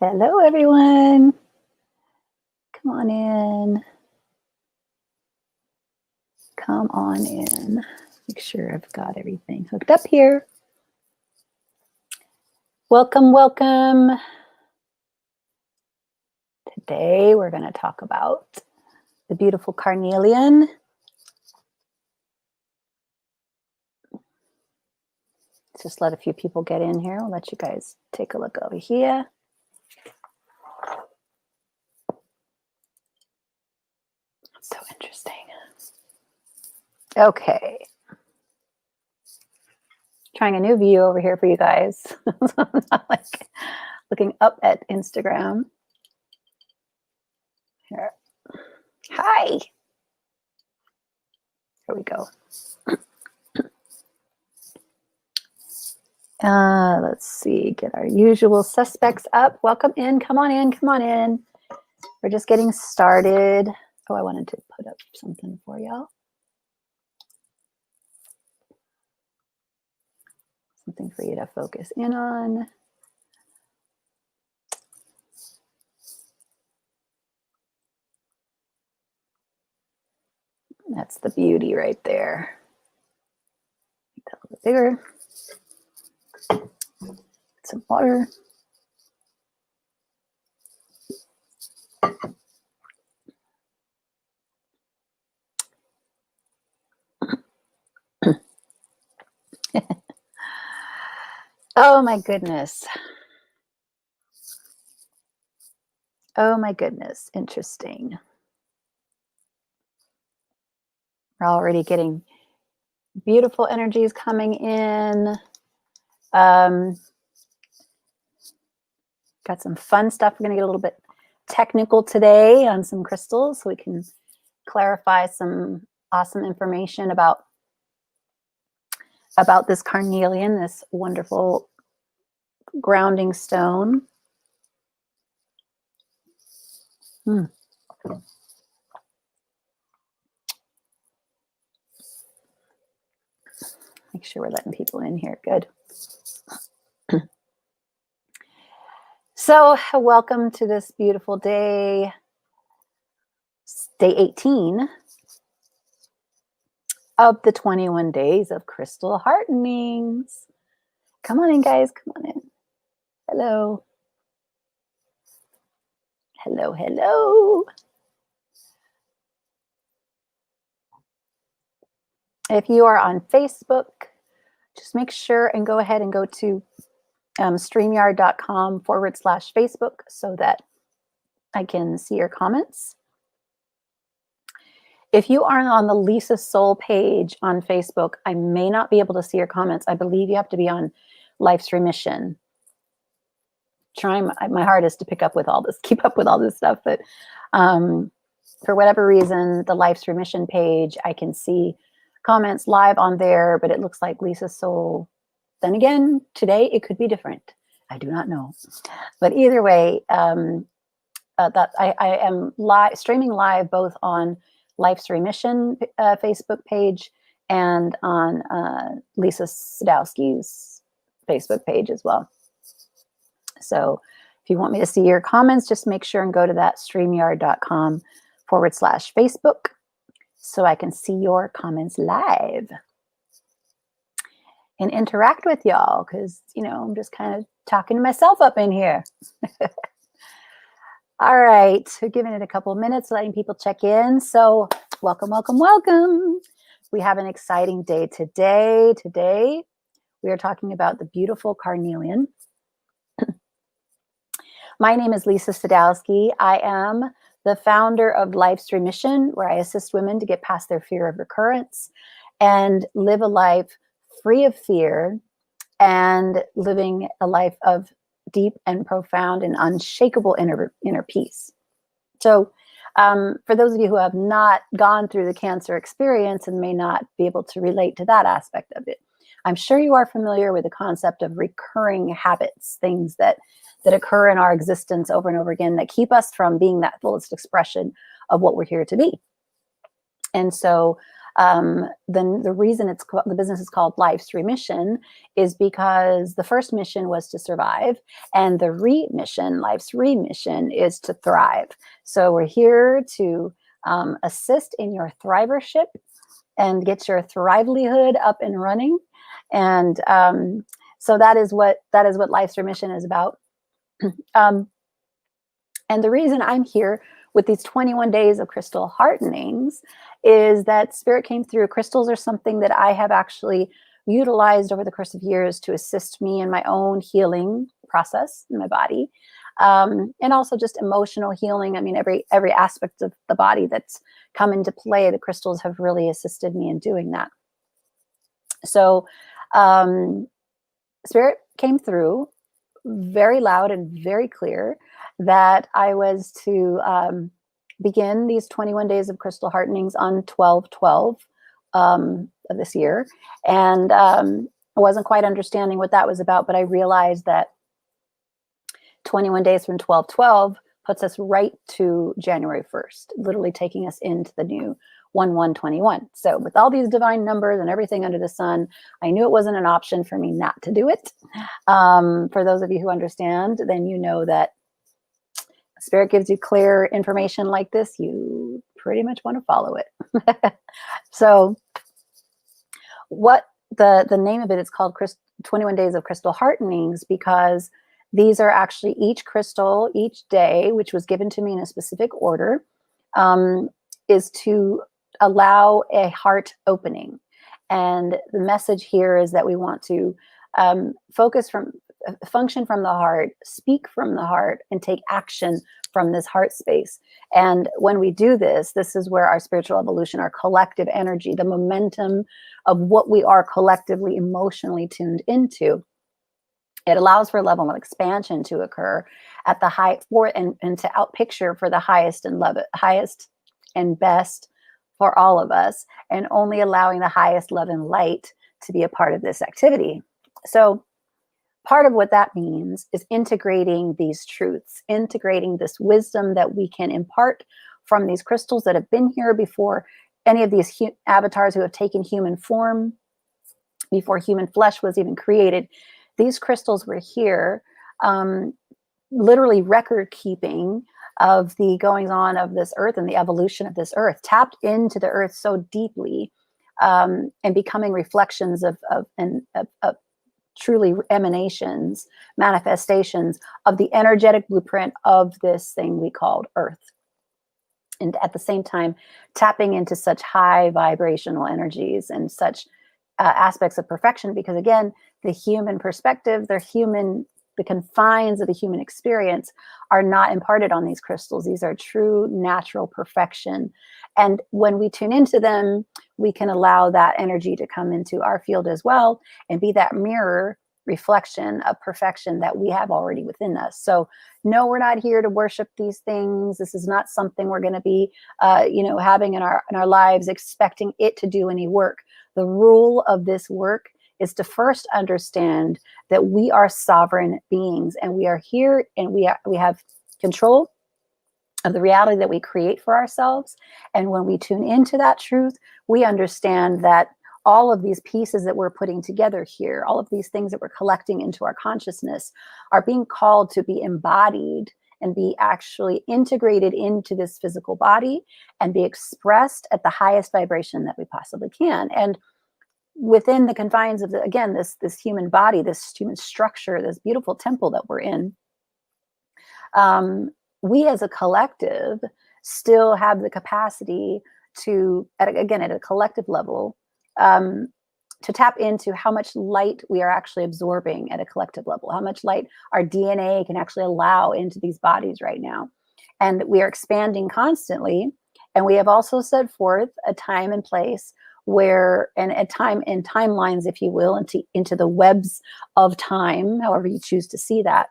Hello, everyone. Come on in. Come on in. Make sure I've got everything hooked up here. Welcome, welcome. Today we're going to talk about the beautiful carnelian. Let's just let a few people get in here. I'll let you guys take a look over here. So interesting. Okay. Trying a new view over here for you guys. So I'm not like looking up at Instagram. Here. Hi. Here we go. Let's see, get our usual suspects up. Welcome in, come on in, come on in. We're just getting started. Oh, I wanted to put up something for y'all. Something for you to focus in on. That's the beauty right there. Make that a little bigger. Some water. Oh my goodness. Oh my goodness, interesting. We're already getting beautiful energies coming in. Got some fun stuff. We're going to get a little bit technical today on some crystals so we can clarify some awesome information about this carnelian, this wonderful grounding stone. Make sure we're letting people in here. Good. So welcome to this beautiful day, day 18 of the 21 days of crystal heartenings. Come on in, guys. Come on in. Hello. Hello, hello. If you are on Facebook, just make sure and go ahead and go to streamyard.com/Facebook so that I can see your comments. If you aren't on the Lisasoul page on Facebook, I may not be able to see your comments. I believe you have to be on Life's Remission. Trying my hardest to keep up with all this stuff, but for whatever reason, the Life's Remission page, I can see comments live on there, but it looks like Lisasoul. Then again, today it could be different. I do not know. But either way, that I am streaming live both on Life's Remission Facebook page and on Lisa Sadowski's Facebook page as well. So if you want me to see your comments, just make sure and go to that streamyard.com/Facebook so I can see your comments live and interact with y'all, because, you know, I'm just kind of talking to myself up in here. All right, we're giving it a couple of minutes, letting people check in. So welcome, welcome, welcome. We have an exciting day today. Today, we are talking about the beautiful carnelian. My name is Lisa Sadowski. I am the founder of Life's Remission, where I assist women to get past their fear of recurrence and live a life free of fear and living a life of deep and profound and unshakable inner peace. So for those of you who have not gone through the cancer experience and may not be able to relate to that aspect of it, I'm sure you are familiar with the concept of recurring habits, things that occur in our existence over and over again that keep us from being that fullest expression of what we're here to be. And so Then the reason the business is called Life's Remission is because the first mission was to survive, and the life's remission, is to thrive. So we're here to assist in your thrivership and get your thrivelihood up and running. And so that is what Life's Remission is about. And the reason I'm here with these 21 days of crystal heartenings is that Spirit came through. Crystals are something that I have actually utilized over the course of years to assist me in my own healing process in my body. And also just emotional healing. I mean, every aspect of the body that's come into play, the crystals have really assisted me in doing that. So Spirit came through very loud and very clear that I was to begin these 21 days of crystal heartenings on 12/12 of this year. And I wasn't quite understanding what that was about, but I realized that 21 days from 12/12 puts us right to January 1st, literally taking us into the new 1/1/21. So with all these divine numbers and everything under the sun, I knew it wasn't an option for me not to do it. For those of you who understand, then you know that Spirit gives you clear information like this, you pretty much want to follow it. So what the name of it is called 21 Days of Crystal Heartenings, because these are actually each crystal, each day, which was given to me in a specific order, is to allow a heart opening. And the message here is that we want to function from the heart, speak from the heart, and take action from this heart space. And when we do this, this is where our spiritual evolution, our collective energy, the momentum of what we are collectively emotionally tuned into, it allows for a level of expansion to occur at the high and to outpicture for the highest and best for all of us, and only allowing the highest love and light to be a part of this activity. So part of what that means is integrating these truths, integrating this wisdom that we can impart from these crystals that have been here before any of these avatars who have taken human form, before human flesh was even created. These crystals were here, literally record keeping of the goings on of this earth and the evolution of this earth, tapped into the earth so deeply, and becoming reflections of truly emanations, manifestations of the energetic blueprint of this thing we called Earth. And at the same time, tapping into such high vibrational energies and such aspects of perfection, because again, the human perspective, the confines of the human experience are not imparted on these crystals. These are true natural perfection. And when we tune into them, we can allow that energy to come into our field as well and be that mirror reflection of perfection that we have already within us. So no, we're not here to worship these things. This is not something we're going to be, having in our lives, expecting it to do any work. The rule of this work is to first understand that we are sovereign beings, and we are here, and we have control of the reality that we create for ourselves. And when we tune into that truth, we understand that all of these pieces that we're putting together here, all of these things that we're collecting into our consciousness, are being called to be embodied and be actually integrated into this physical body and be expressed at the highest vibration that we possibly can. And within the confines of this human body, this human structure, this beautiful temple that we're in, we as a collective still have the capacity to, at a collective level, to tap into how much light we are actually absorbing at a collective level, how much light our DNA can actually allow into these bodies right now. And we are expanding constantly. And we have also set forth a time and place where, and a time and timelines, if you will, into the webs of time, however you choose to see that.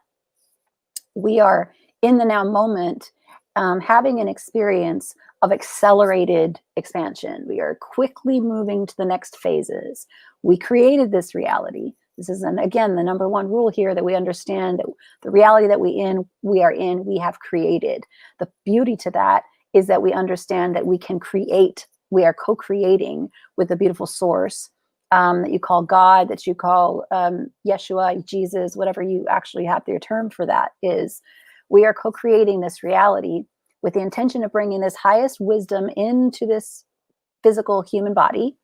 We are in the now moment, having an experience of accelerated expansion. We are quickly moving to the next phases. We created this reality. This is, again, the number one rule here, that we understand that the reality that we have created. The beauty to that is that we understand that we can create we are co-creating with the beautiful source that you call God, that you call Yeshua, Jesus, whatever you actually have your term for that is. We are co-creating this reality with the intention of bringing this highest wisdom into this physical human body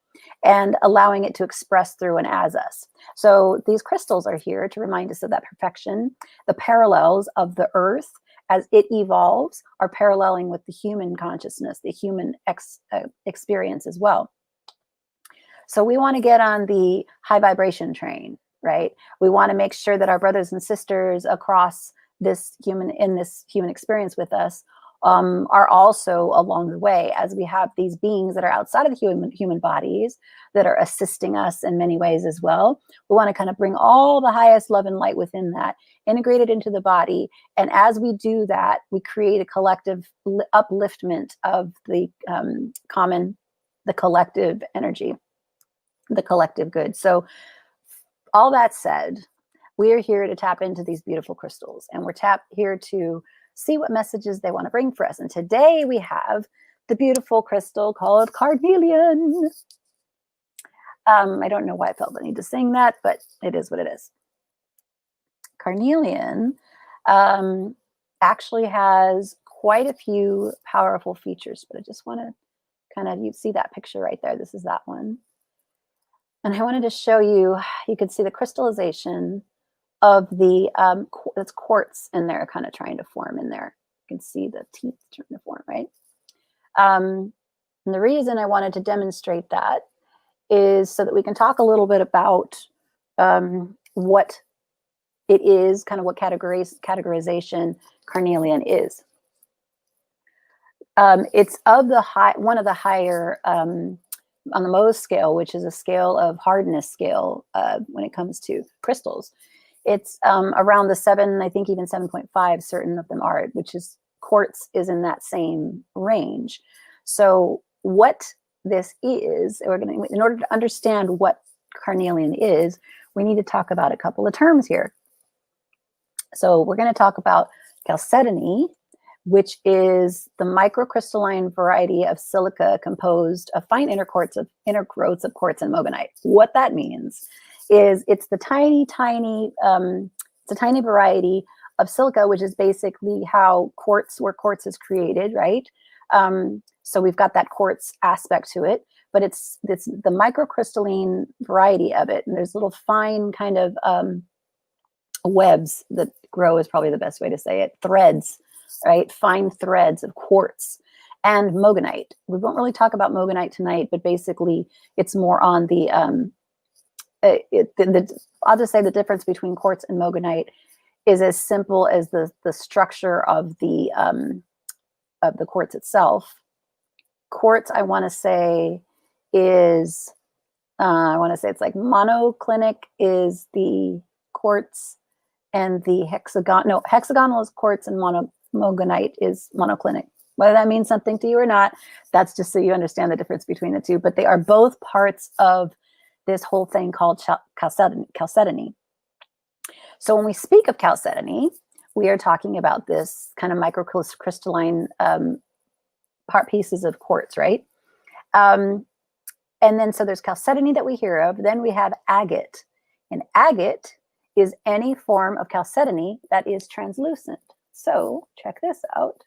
and allowing it to express through and as us. So these crystals are here to remind us of that perfection. The parallels of the earth as it evolves are paralleling with the human consciousness, the human experience as well. So we want to get on the high vibration train, right? We want to make sure that our brothers and sisters across this human experience with us are also along the way, as we have these beings that are outside of the human bodies that are assisting us in many ways as well. We want to kind of bring all the highest love and light within that, integrate it into the body. And as we do that, we create a collective upliftment of the collective energy, the collective good. So all that said, we are here to tap into these beautiful crystals, and we're here to see what messages they want to bring for us. And today we have the beautiful crystal called Carnelian. I don't know why I felt the need to sing that, but it is what it is. Carnelian actually has quite a few powerful features, but I just want to kind of, you see that picture right there. This is that one. And I wanted to show you, you could see the crystallization of the, that's quartz in there kind of trying to form in there. You can see the teeth trying to form, right? And the reason I wanted to demonstrate that is so that we can talk a little bit about what it is, kind of what categorization Carnelian is. It's of the one of the higher, on the Mohs scale, which is a scale of hardness scale when it comes to crystals. It's around the 7, I think even 7.5, certain of them are, which is quartz is in that same range. So what this is, in order to understand what Carnelian is, we need to talk about a couple of terms here. So we're going to talk about chalcedony, which is the microcrystalline variety of silica composed of fine inner growths of quartz and mogonite. What that means is it's the tiny variety of silica, which is basically how where quartz is created, right? So we've got that quartz aspect to it, but it's the microcrystalline variety of it. And there's little fine kind of webs that grow is probably the best way to say it, threads, right? Fine threads of quartz and mogonite. We won't really talk about mogonite tonight, but basically it's more on the, I'll just say the difference between quartz and mogonite is as simple as the structure of the quartz itself. Quartz, I want to say, is it's like monoclinic is the quartz, and the hexagonal is quartz, and mogonite is monoclinic. Whether that means something to you or not, that's just so you understand the difference between the two. But they are both parts of this whole thing called chalcedony. So when we speak of chalcedony, we are talking about this kind of microcrystalline pieces of quartz, right? And then so there's chalcedony that we hear of. Then we have agate. And agate is any form of chalcedony that is translucent. So check this out.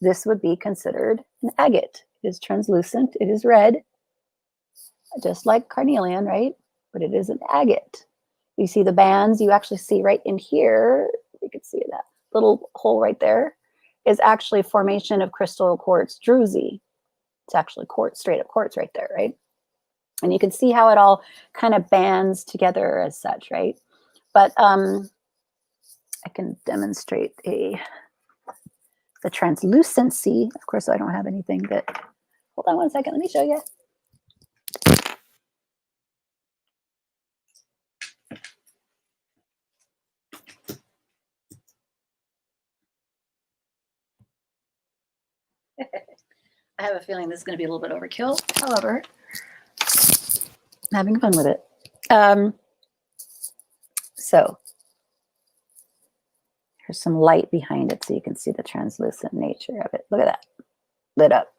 This would be considered an agate. It is translucent. It is red, just like carnelian, right? But it is an agate. You see the bands, you actually see right in here, you can see that little hole right there is actually formation of crystal quartz druzy. It's actually quartz, straight up quartz right there, right? And you can see how it all kind of bands together as such, right? But I can demonstrate the translucency. Of course, I don't have anything that, hold on one second, let me show you. I have a feeling this is going to be a little bit overkill. However, I'm having fun with it. So there's some light behind it so you can see the translucent nature of it. Look at that. Lit up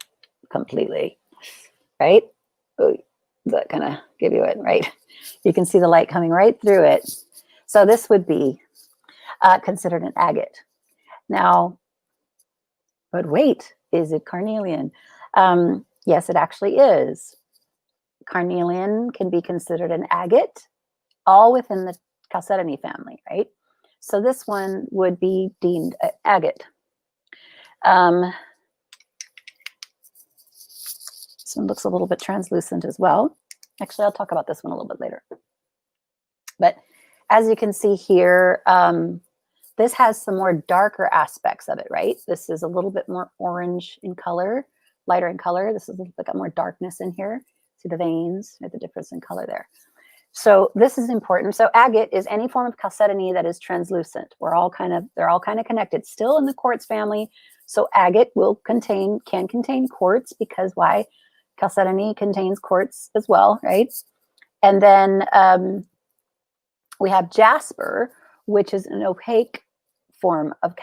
completely. right? Oh, that kind of give you it, right? You can see the light coming right through it. So this would be considered an agate. Now, but wait, is it carnelian? Yes, it actually is. Carnelian can be considered an agate, all within the chalcedony family, right? So this one would be deemed an agate. This one looks a little bit translucent as well. Actually, I'll talk about this one a little bit later. But as you can see here, this has some more darker aspects of it, right? This is a little bit more orange in color, lighter in color. This is got more darkness in here. See the veins, the difference in color there. So this is important. So agate is any form of chalcedony that is translucent. They're all kind of connected, still in the quartz family. So agate can contain quartz, because why? Chalcedony contains quartz as well, right? And then we have jasper, which is an opaque form of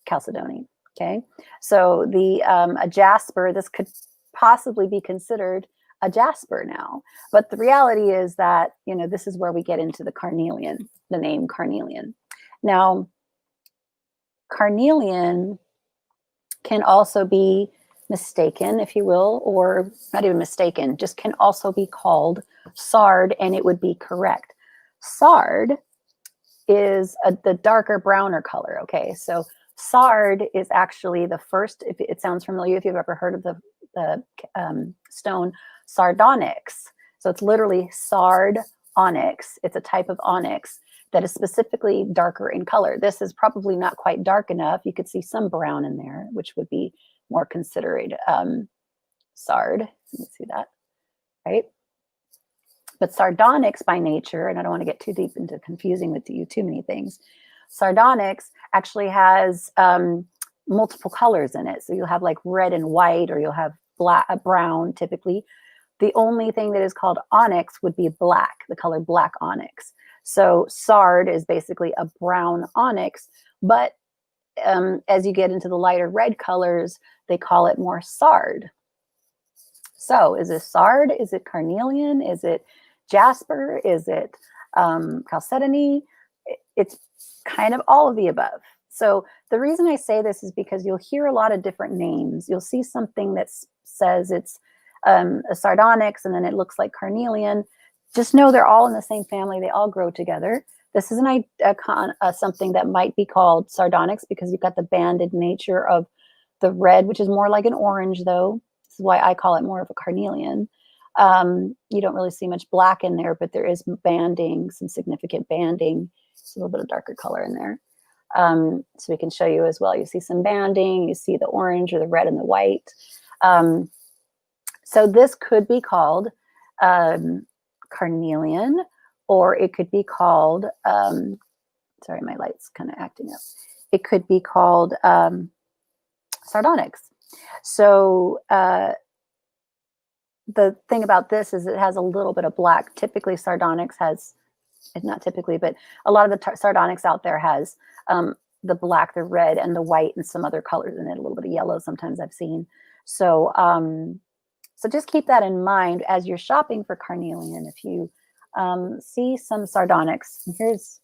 chalcedony. Okay, so a jasper, this could possibly be considered a jasper now, but the reality is that, you know, this is where we get into the carnelian, the name carnelian. Now, carnelian can also be mistaken, if you will, or not even mistaken, just can also be called sard, and it would be correct. Sard is the darker browner color. Okay, so sard is actually the first, if it sounds familiar, if you've ever heard of the stone sardonyx. So it's literally sard onyx. It's a type of onyx that is specifically darker in color. This is probably not quite dark enough. You could see some brown in there, which would be more considered sard. Let me see that, right? But sardonyx by nature, and I don't want to get too deep into confusing with you too many things, sardonyx actually has multiple colors in it. So you'll have like red and white, or you'll have brown typically. The only thing that is called onyx would be black, the color black onyx. So sard is basically a brown onyx, but as you get into the lighter red colors, they call it more sard. So is it sard? Is it carnelian? Is it jasper? Is it chalcedony? It's kind of all of the above. So the reason I say this is because you'll hear a lot of different names. You'll see something that says it's a sardonyx, and then it looks like carnelian. Just know they're all in the same family. They all grow together. This is something that might be called sardonyx because you've got the banded nature of the red, which is more like an orange, though. This is why I call it more of a carnelian. You don't really see much black in there, but there is banding, some significant banding. It's a little bit of darker color in there. So we can show you as well. You see some banding, you see the orange or the red and the white. So this could be called carnelian, or it could be called, sorry, my light's kind of acting up. It could be called sardonyx. So the thing about this is it has a little bit of black. Typically sardonyx has, not typically, but a lot of the sardonyx out there has the black, the red, and the white, and some other colors in it, a little bit of yellow sometimes I've seen. So so just keep that in mind as you're shopping for carnelian. If you see some sardonyx, here's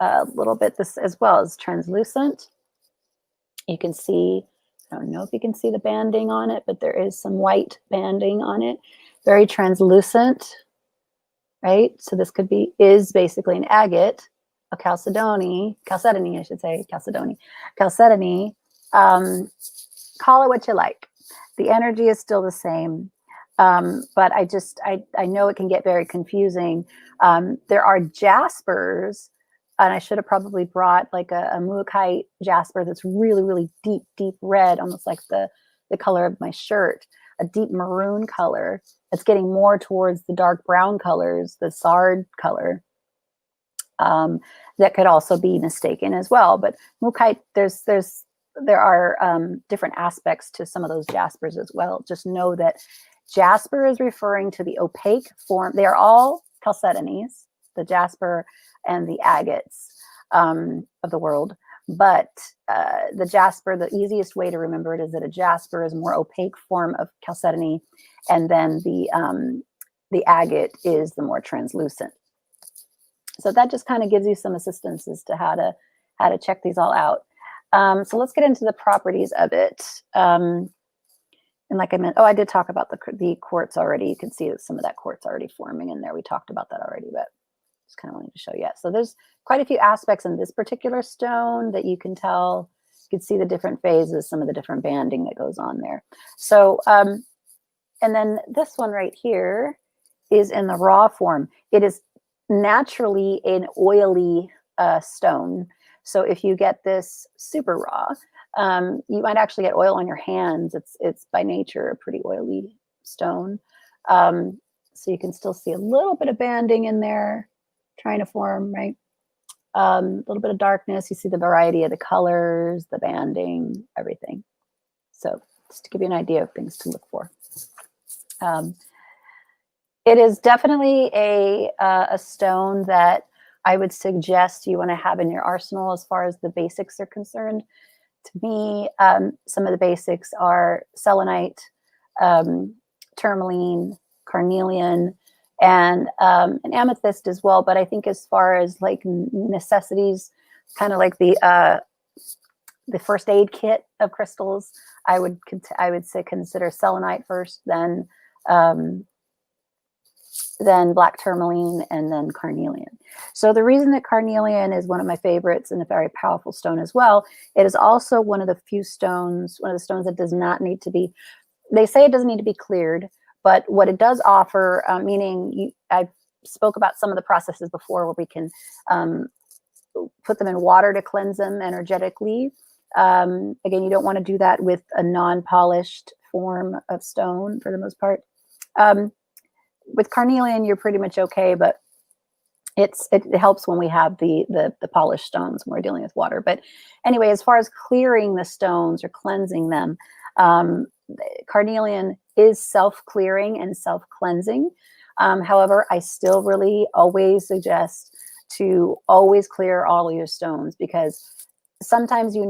a little bit, this as well as translucent. You can see, I don't know if you can see the banding on it, but there is some white banding on it. Very translucent, right? So this is basically an agate, a chalcedony, I should say, chalcedony. Call it what you like. The energy is still the same. But I know it can get very confusing. There are jaspers, and I should have probably brought like a mookaite jasper that's really, really deep, deep red, almost like the color of my shirt, a deep maroon color. It's getting more towards the dark brown colors, the sard color. That could also be mistaken as well. But mookaite, there are different aspects to some of those jaspers as well. Just know that jasper is referring to the opaque form. They are all chalcedonies, the jasper and the agates of the world. But the jasper, the easiest way to remember it is that a jasper is a more opaque form of chalcedony, and then the agate is the more translucent. So that just kind of gives you some assistance as to how to check these all out. So let's get into the properties of it. And like I meant, I did talk about the quartz already. You can see that some of that quartz already forming in there. We talked about that already, but just kind of wanted to show you. So there's quite a few aspects in this particular stone that you can tell. You can see the different phases, some of the different banding that goes on there. So, and then this one right here is in the raw form. It is naturally an oily stone. So if you get this super raw, you might actually get oil on your hands. It's by nature a pretty oily stone. So you can still see a little bit of banding in there trying to form, right? A little bit of darkness. You see the variety of the colors, the banding, everything. So just to give you an idea of things to look for. It is definitely a stone that I would suggest you want to have in your arsenal as far as the basics are concerned. To me, some of the basics are selenite, tourmaline, carnelian, and an amethyst as well. But I think as far as like necessities, kind of like the first aid kit of crystals, I would say consider selenite first, then black tourmaline, and then carnelian. So the reason that carnelian is one of my favorites and a very powerful stone as well, it is also one of the few stones, one of the stones that does not need to be, they say it doesn't need to be cleared, but what it does offer, meaning I spoke about some of the processes before where we can put them in water to cleanse them energetically. Again, you don't want to do that with a non-polished form of stone for the most part. With carnelian, you're pretty much okay, but it helps when we have the polished stones when we're dealing with water. But anyway, as far as clearing the stones or cleansing them, carnelian is self-clearing and self-cleansing. However, I still really always suggest to always clear all of your stones, because sometimes you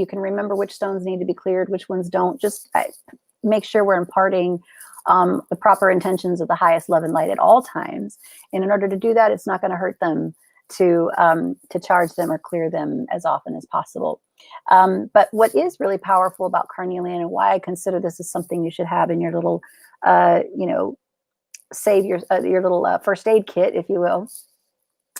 can remember which stones need to be cleared, which ones don't. Just make sure we're imparting the proper intentions of the highest love and light at all times. And in order to do that, it's not going to hurt them to charge them or clear them as often as possible. But what is really powerful about carnelian, and why I consider this as something you should have in your little, save your little first aid kit, if you will,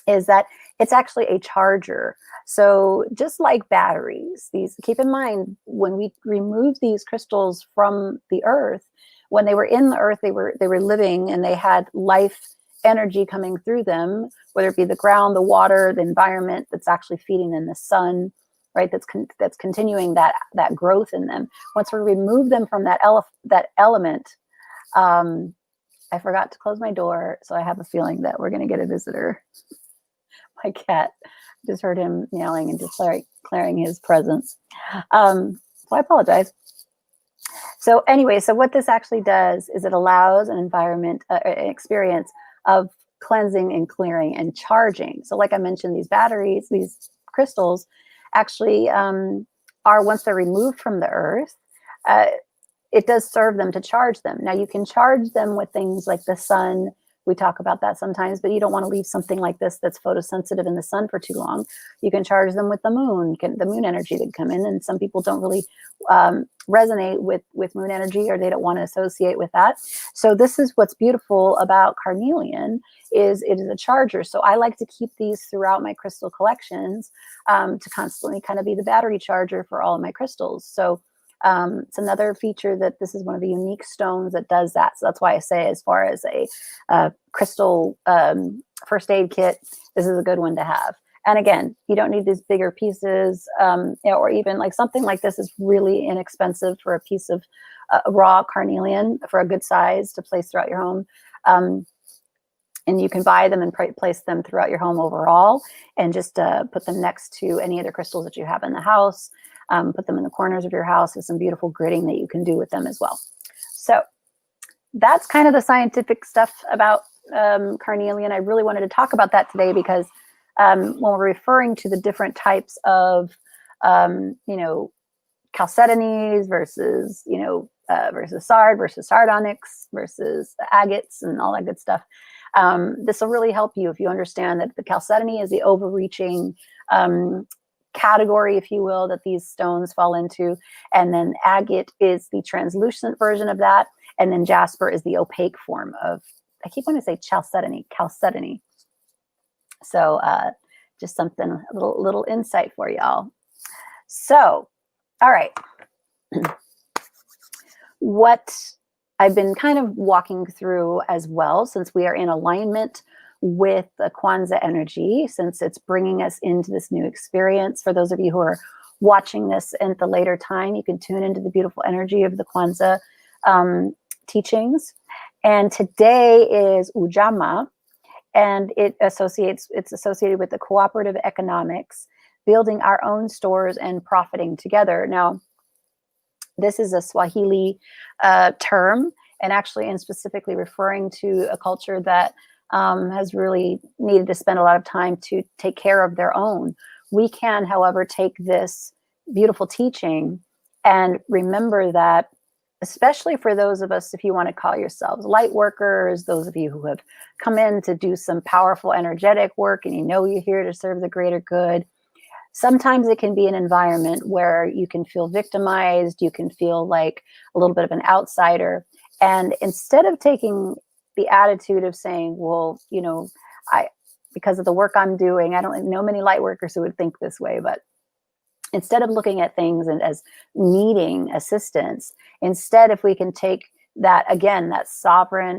is that it's actually a charger. So just like batteries, keep in mind, when we remove these crystals from the earth, when they were in the earth, they were living and they had life energy coming through them, whether it be the ground, the water, the environment that's actually feeding them, the sun, right? That's continuing that growth in them. Once we remove them from that element, I forgot to close my door, so I have a feeling that we're going to get a visitor. My cat, just heard him meowing and declaring his presence. So I apologize. So anyway, so what this actually does is it allows an environment, an experience of cleansing and clearing and charging. So like I mentioned, these batteries, these crystals actually are, once they're removed from the earth, it does serve them to charge them. Now you can charge them with things like the sun. We talk about that sometimes, but you don't want to leave something like this that's photosensitive in the sun for too long. You can charge them with the moon energy that come in, and some people don't really resonate with moon energy, or they don't want to associate with that. So this is what's beautiful about carnelian, is it is a charger. So I like to keep these throughout my crystal collections to constantly kind of be the battery charger for all of my crystals. So it's another feature that this is one of the unique stones that does that. So that's why I say, as far as a crystal first aid kit, this is a good one to have. And again, you don't need these bigger pieces, or even like something like this is really inexpensive for a piece of raw carnelian for a good size to place throughout your home. And you can buy them and place them throughout your home overall, and just put them next to any other crystals that you have in the house. Put them in the corners of your house with some beautiful gridding that you can do with them as well. So that's kind of the scientific stuff about carnelian. I really wanted to talk about that today because when we're referring to the different types of, chalcedonies versus, versus sard versus sardonyx versus agates and all that good stuff. This will really help you if you understand that the chalcedony is the overreaching category, if you will, that these stones fall into. And then agate is the translucent version of that. And then jasper is the opaque form of, I keep wanting to say chalcedony. So just something, a little insight for y'all. So, all right. What I've been kind of walking through as well, since we are in alignment with the Kwanzaa energy, since it's bringing us into this new experience. For those of you who are watching this at the later time, you can tune into the beautiful energy of the Kwanzaa teachings. And today is Ujamaa, and it's associated with the cooperative economics, building our own stores and profiting together. Now, this is a Swahili term, and specifically referring to a culture that has really needed to spend a lot of time to take care of their own. We can, however, take this beautiful teaching and remember that, especially for those of us, if you want to call yourselves light workers, those of you who have come in to do some powerful energetic work and you know you're here to serve the greater good, sometimes it can be an environment where you can feel victimized, you can feel like a little bit of an outsider. And instead of taking the attitude of saying, well, because of the work I'm doing, I don't know many light workers who would think this way, but instead of looking at things and as needing assistance, instead, if we can take that, again,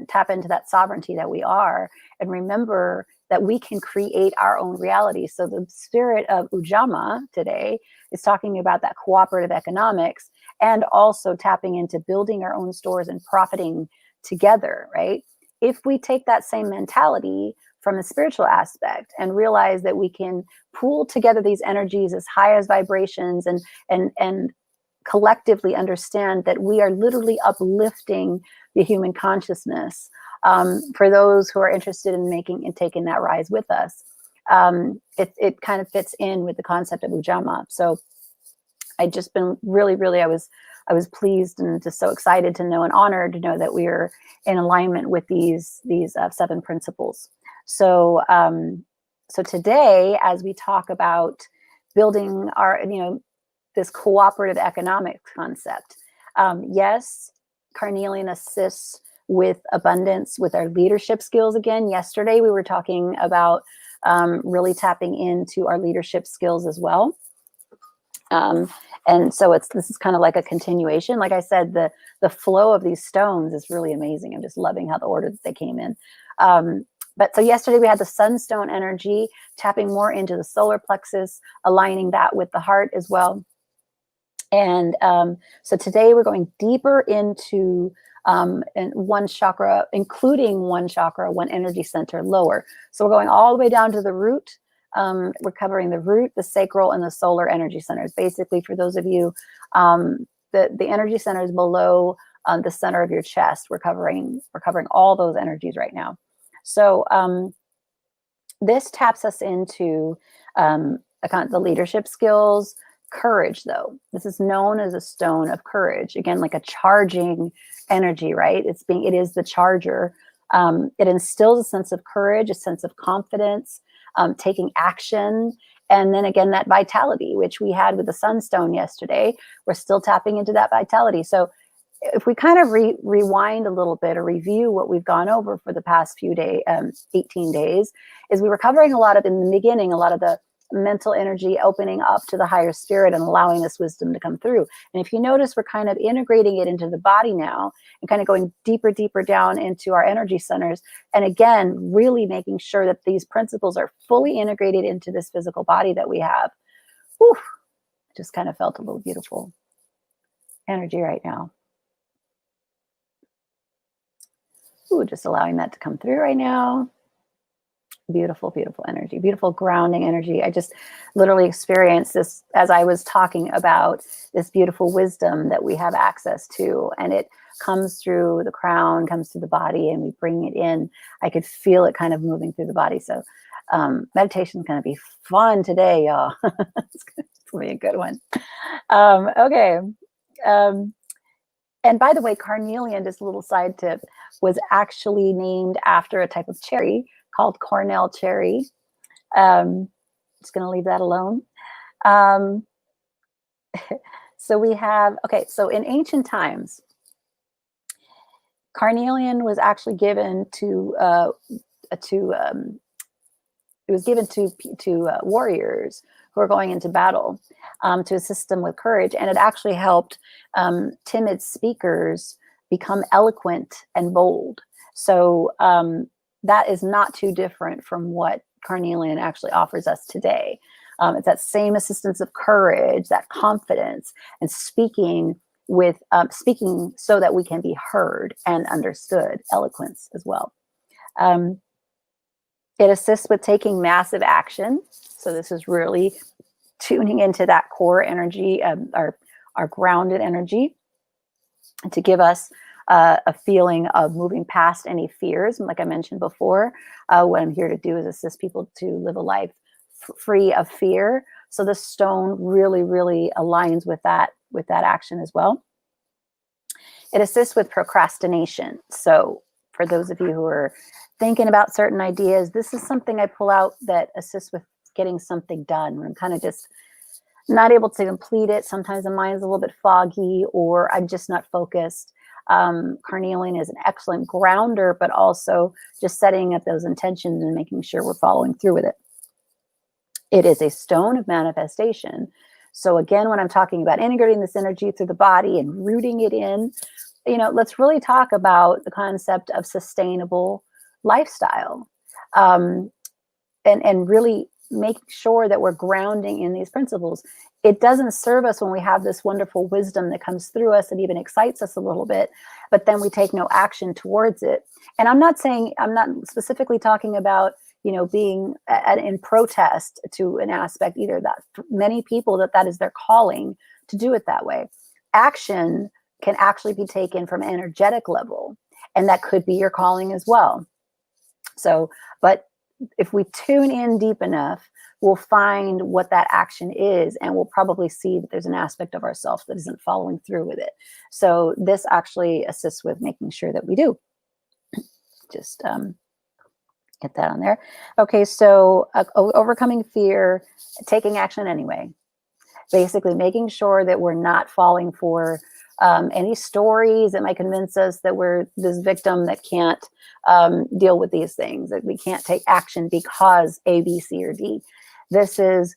tap into that sovereignty that we are, and remember that we can create our own reality. So the spirit of Ujamaa today is talking about that cooperative economics and also tapping into building our own stores and profiting together, right? If we take that same mentality from a spiritual aspect and realize that we can pool together these energies as high as vibrations and collectively understand that we are literally uplifting the human consciousness. For those who are interested in taking that rise with us, it kind of fits in with the concept of Ujamaa. So I just been really, I was pleased and just so excited to know and honored to know that we are in alignment with these 7 principles. So, so today, as we talk about building our, this cooperative economic concept, yes, Carnelian assists with abundance, with our leadership skills. Again, yesterday we were talking about really tapping into our leadership skills as well. And so this is kind of like a continuation. Like I said, the flow of these stones is really amazing. I'm just loving how the order that they came in. But so yesterday we had the sunstone energy, tapping more into the solar plexus, aligning that with the heart as well. And so today we're going deeper into one chakra, including one chakra, one energy center lower. So we're going all the way down to the root. We're covering the root, the sacral, and the solar energy centers. Basically, for those of you, the energy centers below the center of your chest, we're covering all those energies right now. So this taps us into the leadership skills. Courage, though, this is known as a stone of courage. Again, like a charging energy, right? It is the charger. It instills a sense of courage, a sense of confidence, taking action, and then again that vitality, which we had with the sunstone yesterday. We're still tapping into that vitality. So if we kind of rewind a little bit or review what we've gone over for the past few days, 18 days, is we were covering in the beginning, a lot of the mental energy opening up to the higher spirit and allowing this wisdom to come through. And if you notice, we're kind of integrating it into the body now and kind of going deeper down into our energy centers. And again, really making sure that these principles are fully integrated into this physical body that we have. Whew, just kind of felt a little beautiful energy right now. Ooh, just allowing that to come through right now. Beautiful, beautiful energy, beautiful grounding energy. I just literally experienced this as I was talking about this beautiful wisdom that we have access to, and it comes through the crown, comes through the body, and we bring it in. I could feel it kind of moving through the body. So Meditation is going to be fun today, y'all. It's going to be a good one. Okay. And by the way, Carnelian, just a little side tip, was actually named after a type of cherry called Cornell cherry. Just going to leave that alone. So we have, okay, so in ancient times, Carnelian was actually given to warriors who are going into battle, to assist them with courage. And it actually helped timid speakers become eloquent and bold. So that is not too different from what Carnelian actually offers us today. It's that same assistance of courage, that confidence, and speaking so that we can be heard and understood, eloquence as well. It assists with taking massive action. So this is really tuning into that core energy, our grounded energy, to give us a feeling of moving past any fears. And like I mentioned before, what I'm here to do is assist people to live a life free of fear. So the stone really, really aligns with that action as well. It assists with procrastination. So for those of you who are thinking about certain ideas, this is something I pull out that assists with getting something done when I'm kind of just not able to complete it. Sometimes the mind's a little bit foggy, or I'm just not focused. Carnelian is an excellent grounder, but also just setting up those intentions and making sure we're following through with it. It is a stone of manifestation. So again, when I'm talking about integrating this energy through the body and rooting it in, let's really talk about the concept of sustainable lifestyle, and really make sure that we're grounding in these principles. It doesn't serve us when we have this wonderful wisdom that comes through us and even excites us a little bit, but then we take no action towards it. And I'm not specifically talking about, being in protest to an aspect either. That for many people that is their calling to do it that way. Action can actually be taken from an energetic level, and that could be your calling as well. So, but if we tune in deep enough, we'll find what that action is, and we'll probably see that there's an aspect of ourselves that isn't following through with it. So this actually assists with making sure that we do. Just get that on there. Okay, so overcoming fear, taking action anyway. Basically making sure that we're not falling for any stories that might convince us that we're this victim that can't deal with these things, that we can't take action because A, B, C, or D. This is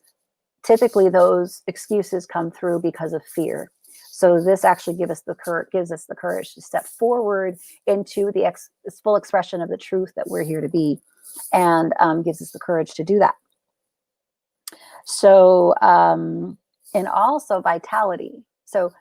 typically those excuses come through because of fear. So this actually gives us the courage to step forward into the full expression of the truth that we're here to be, and gives us the courage to do that. So, and also vitality. So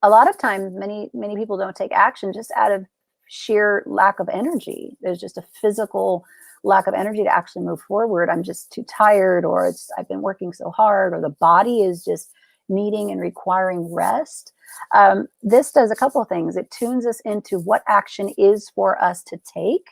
a lot of times, many people don't take action just out of sheer lack of energy. There's just a physical lack of energy to actually move forward. I'm just too tired, or I've been working so hard, or the body is just needing and requiring rest. This does a couple of things. It tunes us into what action is for us to take,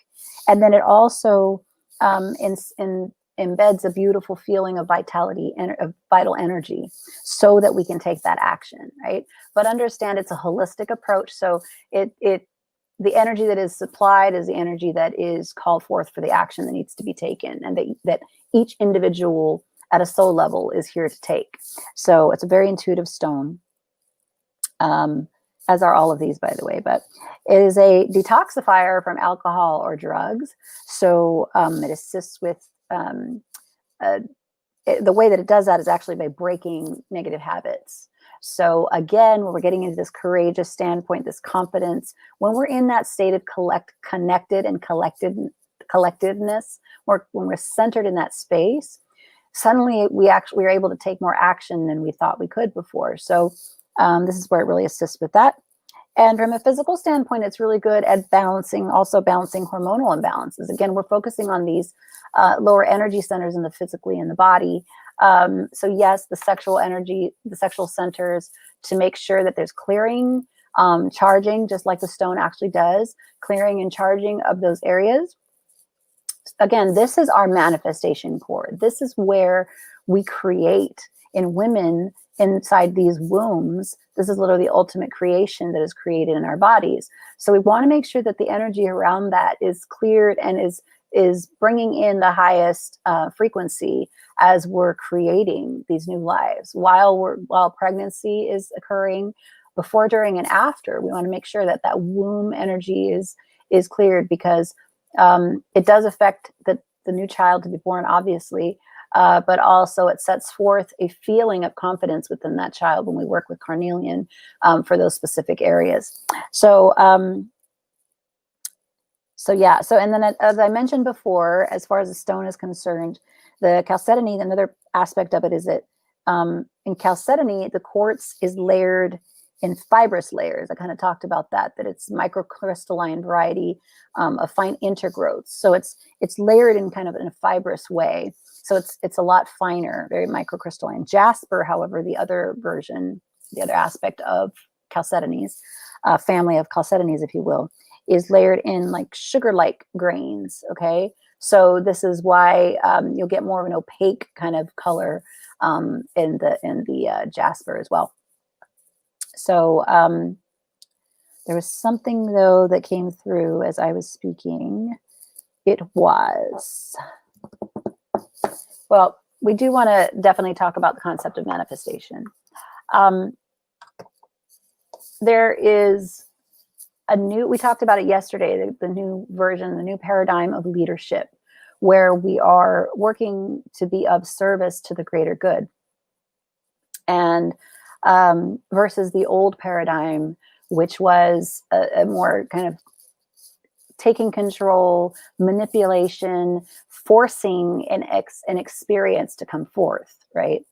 and then it also embeds a beautiful feeling of vitality and of vital energy, so that we can take that action, right? But understand it's a holistic approach. So the energy that is supplied is the energy that is called forth for the action that needs to be taken, and that each individual at a soul level is here to take. So it's a very intuitive stone, as are all of these, by the way, but it is a detoxifier from alcohol or drugs. So it assists with the way that it does that is actually by breaking negative habits. So again, when we're getting into this courageous standpoint, this confidence, when we're in that state of connected and collectiveness, when we're centered in that space, suddenly we are able to take more action than we thought we could before. So this is where it really assists with that. And from a physical standpoint, it's really good at balancing hormonal imbalances. Again, we're focusing on these lower energy centers in the physically in the body. So yes, the sexual energy, the sexual centers, to make sure that there's clearing, charging, just like the stone actually does, clearing and charging of those areas, again, this is our manifestation core. This is where we create in women inside these wombs. This is literally the ultimate creation that is created in our bodies. So we want to make sure that the energy around that is cleared and is bringing in the highest frequency as we're creating these new lives. While pregnancy is occurring, before, during, and after, we want to make sure that that womb energy is cleared, because it does affect the new child to be born, obviously, but also it sets forth a feeling of confidence within that child when we work with Carnelian for those specific areas. So, and then as I mentioned before, as far as the stone is concerned, the chalcedony, another aspect of it is that in chalcedony, the quartz is layered in fibrous layers. I kind of talked about that it's microcrystalline variety of fine intergrowths. So it's layered in kind of in a fibrous way. So it's a lot finer, very microcrystalline. Jasper, however, the other version, the other aspect of chalcedonies, family of chalcedonies, if you will, is layered in like sugar-like grains. Okay, so this is why you'll get more of an opaque kind of color in the jasper as well. So there was something, though, that came through as I was speaking. It was, well, we do want to definitely talk about the concept of manifestation. There is a new, we talked about it yesterday, the new version, the new paradigm of leadership, where we are working to be of service to the greater good. And versus the old paradigm, which was a more kind of taking control, manipulation, forcing an experience to come forth, right?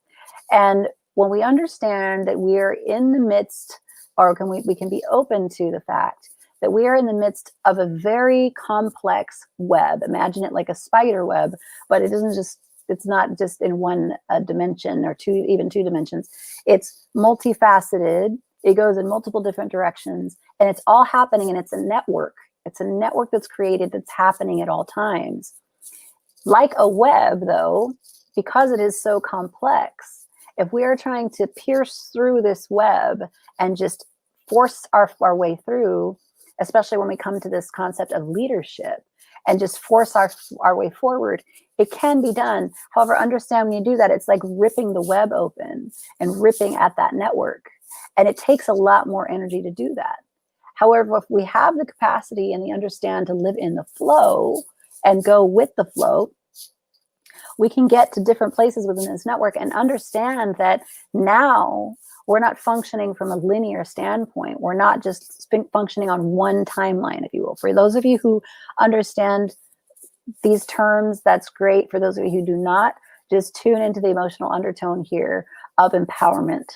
And when we understand that we are in the midst, or we can be open to the fact that we are in the midst of a very complex web. Imagine it like a spider web, but it's not just in one dimension or even two dimensions. It's multifaceted. It goes in multiple different directions, and it's all happening, and it's a network. It's a network that's created, that's happening at all times. Like a web, though, because it is so complex, if we are trying to pierce through this web and just force our way through, especially when we come to this concept of leadership, and just force our way forward, it can be done. However, understand when you do that, it's like ripping the web open and ripping at that network. And it takes a lot more energy to do that. However, if we have the capacity and the understand to live in the flow and go with the flow, we can get to different places within this network and understand that now we're not functioning from a linear standpoint. We're not just functioning on one timeline, if you will. For those of you who understand these terms, that's great. For those of you who do not, just tune into the emotional undertone here of empowerment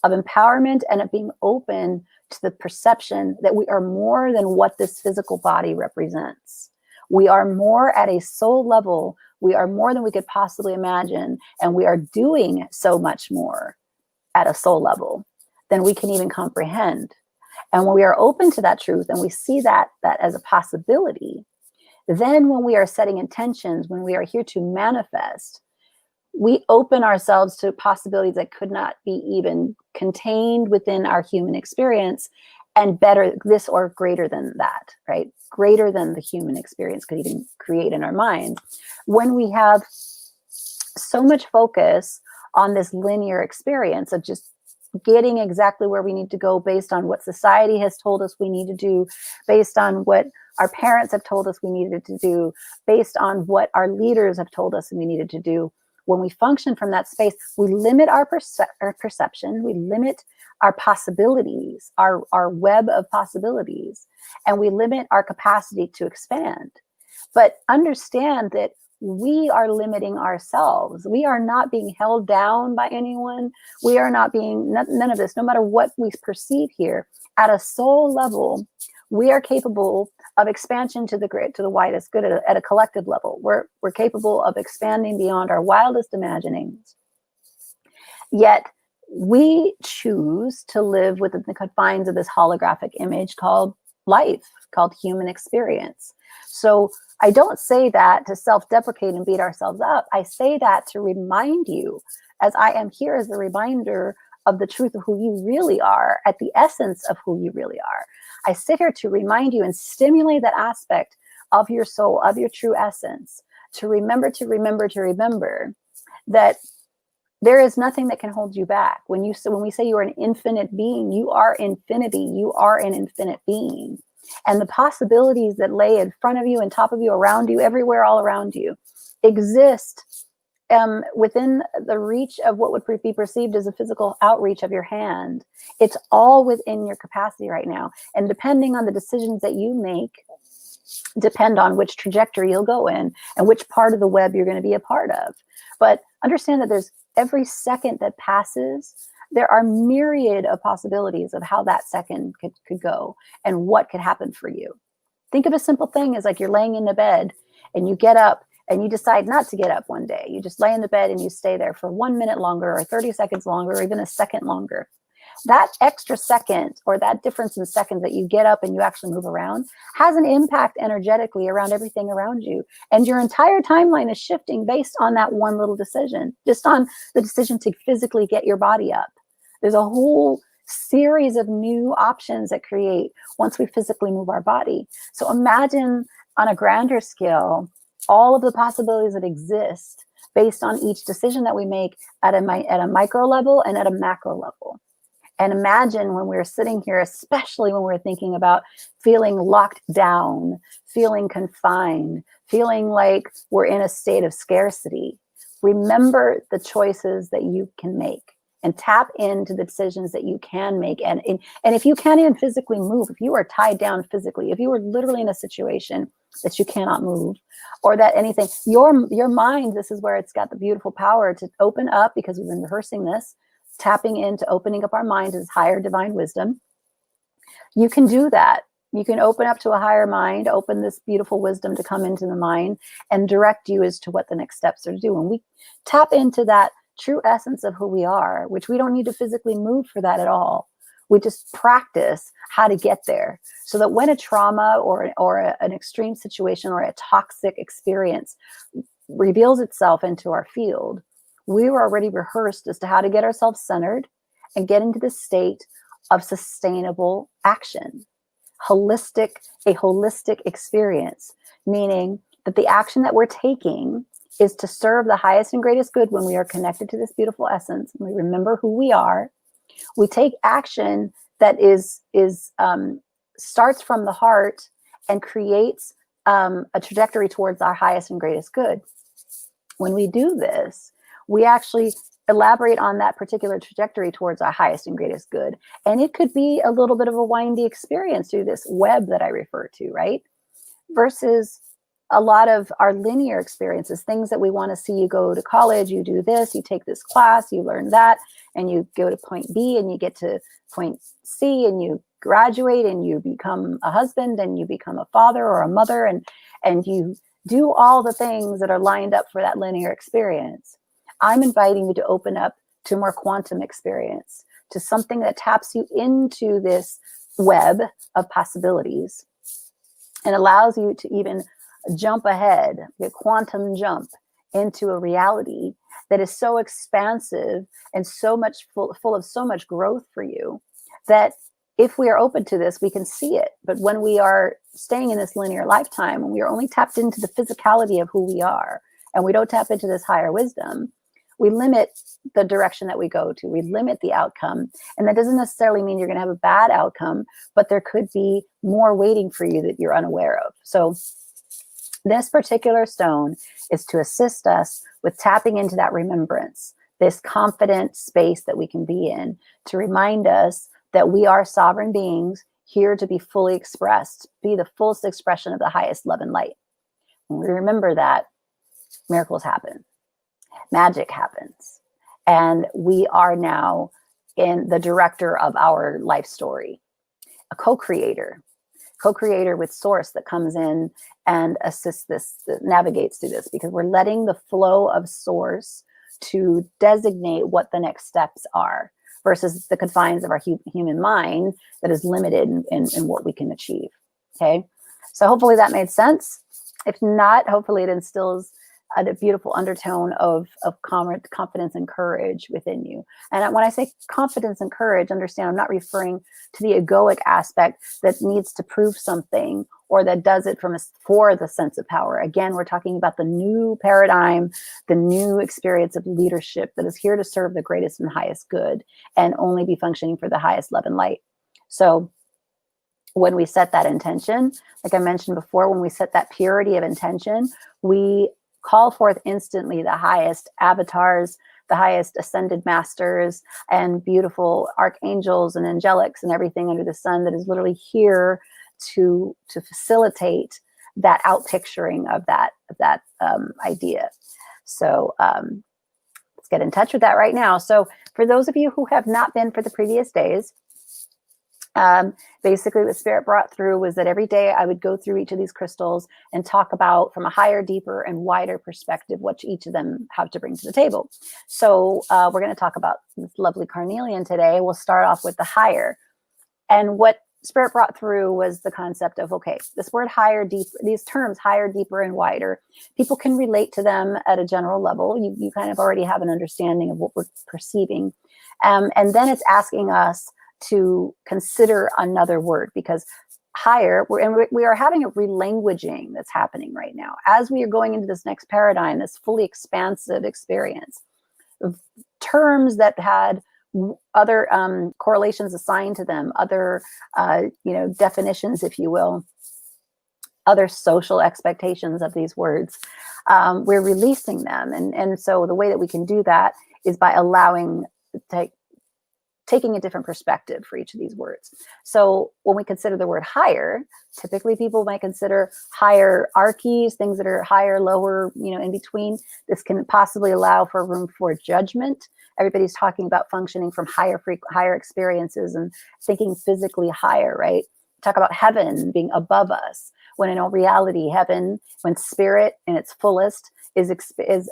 and of being open to the perception that we are more than what this physical body represents. We are more at a soul level. We are more than we could possibly imagine. And we are doing so much more at a soul level than we can even comprehend. And when we are open to that truth and we see that as a possibility, then when we are setting intentions, when we are here to manifest, we open ourselves to possibilities that could not be even contained within our human experience, and better this or greater than that, right? Greater than the human experience could even create in our mind. When we have so much focus on this linear experience of just getting exactly where we need to go based on what society has told us we need to do, based on what our parents have told us we needed to do, based on what our leaders have told us we needed to do. When we function from that space, we limit our perception, we limit our possibilities, our web of possibilities, and we limit our capacity to expand. But understand that we are limiting ourselves. We are not being held down by anyone. We are not being, none of this, no matter what we perceive here. At a soul level, we are capable of expansion to the widest good at a collective level. We're capable of expanding beyond our wildest imaginings. Yet we choose to live within the confines of this holographic image called life called human experience. So I don't say that to self-deprecate and beat ourselves up. I say that to remind you, as I am here as a reminder of the truth of who you really are, at the essence of who you really are. I sit here to remind you and stimulate that aspect of your soul, of your true essence, to remember that there is nothing that can hold you back. When we say you are an infinite being, you are infinity. You are an infinite being. And the possibilities that lay in front of you, and top of you, around you, everywhere, all around you, exist within the reach of what would be perceived as a physical outreach of your hand. It's all within your capacity right now. And depending on the decisions that you make, depend on which trajectory you'll go in and which part of the web you're going to be a part of. But understand that there's every second that passes, there are myriad of possibilities of how that second could go and what could happen for you. Think of a simple thing as like you're laying in the bed and you get up and you decide not to get up one day. You just lay in the bed and you stay there for 1 minute longer or 30 seconds longer or even a second longer. That extra second or that difference in seconds that you get up and you actually move around has an impact energetically around everything around you. And your entire timeline is shifting based on that one little decision, just on the decision to physically get your body up. There's a whole series of new options that create once we physically move our body. So imagine on a grander scale, all of the possibilities that exist based on each decision that we make at a micro level and at a macro level. And imagine when we're sitting here, especially when we're thinking about feeling locked down, feeling confined, feeling like we're in a state of scarcity. Remember the choices that you can make and tap into the decisions that you can make. And if you can't even physically move, if you are tied down physically, if you are literally in a situation that you cannot move, or that anything, your mind, this is where it's got the beautiful power to open up, because we've been rehearsing this, tapping into opening up our mind as higher divine wisdom. You can do that. You can open up to a higher mind, open this beautiful wisdom to come into the mind and direct you as to what the next steps are to do. And we tap into that true essence of who we are, which we don't need to physically move for that at all. We just practice how to get there, so that when a trauma or an extreme situation or a toxic experience reveals itself into our field, we were already rehearsed as to how to get ourselves centered and get into the state of sustainable action. A holistic experience, meaning that the action that we're taking is to serve the highest and greatest good when we are connected to this beautiful essence and we remember who we are. We take action that starts from the heart and creates a trajectory towards our highest and greatest good. When we do this, we actually elaborate on that particular trajectory towards our highest and greatest good. And it could be a little bit of a windy experience through this web that I refer to, right? Versus a lot of our linear experiences, things that we want to see. You go to college, you do this, you take this class, you learn that, and you go to point B and you get to point C and you graduate and you become a husband and you become a father or a mother, and you do all the things that are lined up for that linear experience. I'm inviting you to open up to more quantum experience, to something that taps you into this web of possibilities and allows you to even jump ahead, a quantum jump into a reality that is so expansive and so much full of so much growth for you, that if we are open to this, we can see it. But when we are staying in this linear lifetime, when we are only tapped into the physicality of who we are, and we don't tap into this higher wisdom, we limit the direction that we go to. We limit the outcome. And that doesn't necessarily mean you're going to have a bad outcome, but there could be more waiting for you that you're unaware of. So this particular stone is to assist us with tapping into that remembrance, this confident space that we can be in, to remind us that we are sovereign beings here to be fully expressed, be the fullest expression of the highest love and light. When we remember that, miracles happen. Magic happens. And we are now in the director of our life story, a co-creator with source that comes in and assists this, that navigates through this, because we're letting the flow of source to designate what the next steps are, versus the confines of our human mind that is limited in what we can achieve. Okay. So hopefully that made sense. If not, hopefully it instills a beautiful undertone of confidence and courage within you. And when I say confidence and courage, understand I'm not referring to the egoic aspect that needs to prove something or that does it for the sense of power. Again, we're talking about the new paradigm, the new experience of leadership that is here to serve the greatest and highest good and only be functioning for the highest love and light. So when we set that intention, like I mentioned before, when we set that purity of intention, we call forth instantly the highest avatars, the highest ascended masters, and beautiful archangels and angelics and everything under the sun that is literally here to facilitate that outpicturing of that idea. So let's get in touch with that right now. So for those of you who have not been for the previous days, basically what Spirit brought through was that every day I would go through each of these crystals and talk about from a higher, deeper, and wider perspective what each of them have to bring to the table. So we're going to talk about this lovely carnelian today. We'll start off with the higher. And what Spirit brought through was the concept of, okay, this word higher, deeper, these terms higher, deeper, and wider, people can relate to them at a general level. You kind of already have an understanding of what we're perceiving. And then it's asking us to consider another word, because higher, we are having a relanguaging that's happening right now as we are going into this next paradigm, this fully expansive experience. Terms that had other correlations assigned to them, other definitions, if you will, other social expectations of these words, we're releasing them, and so the way that we can do that is by allowing taking a different perspective for each of these words. So when we consider the word higher, typically people might consider hierarchies, things that are higher, lower, in between. This can possibly allow for room for judgment. Everybody's talking about functioning from higher experiences and thinking physically higher, right? Talk about heaven being above us, when in all reality, heaven, when spirit in its fullest, is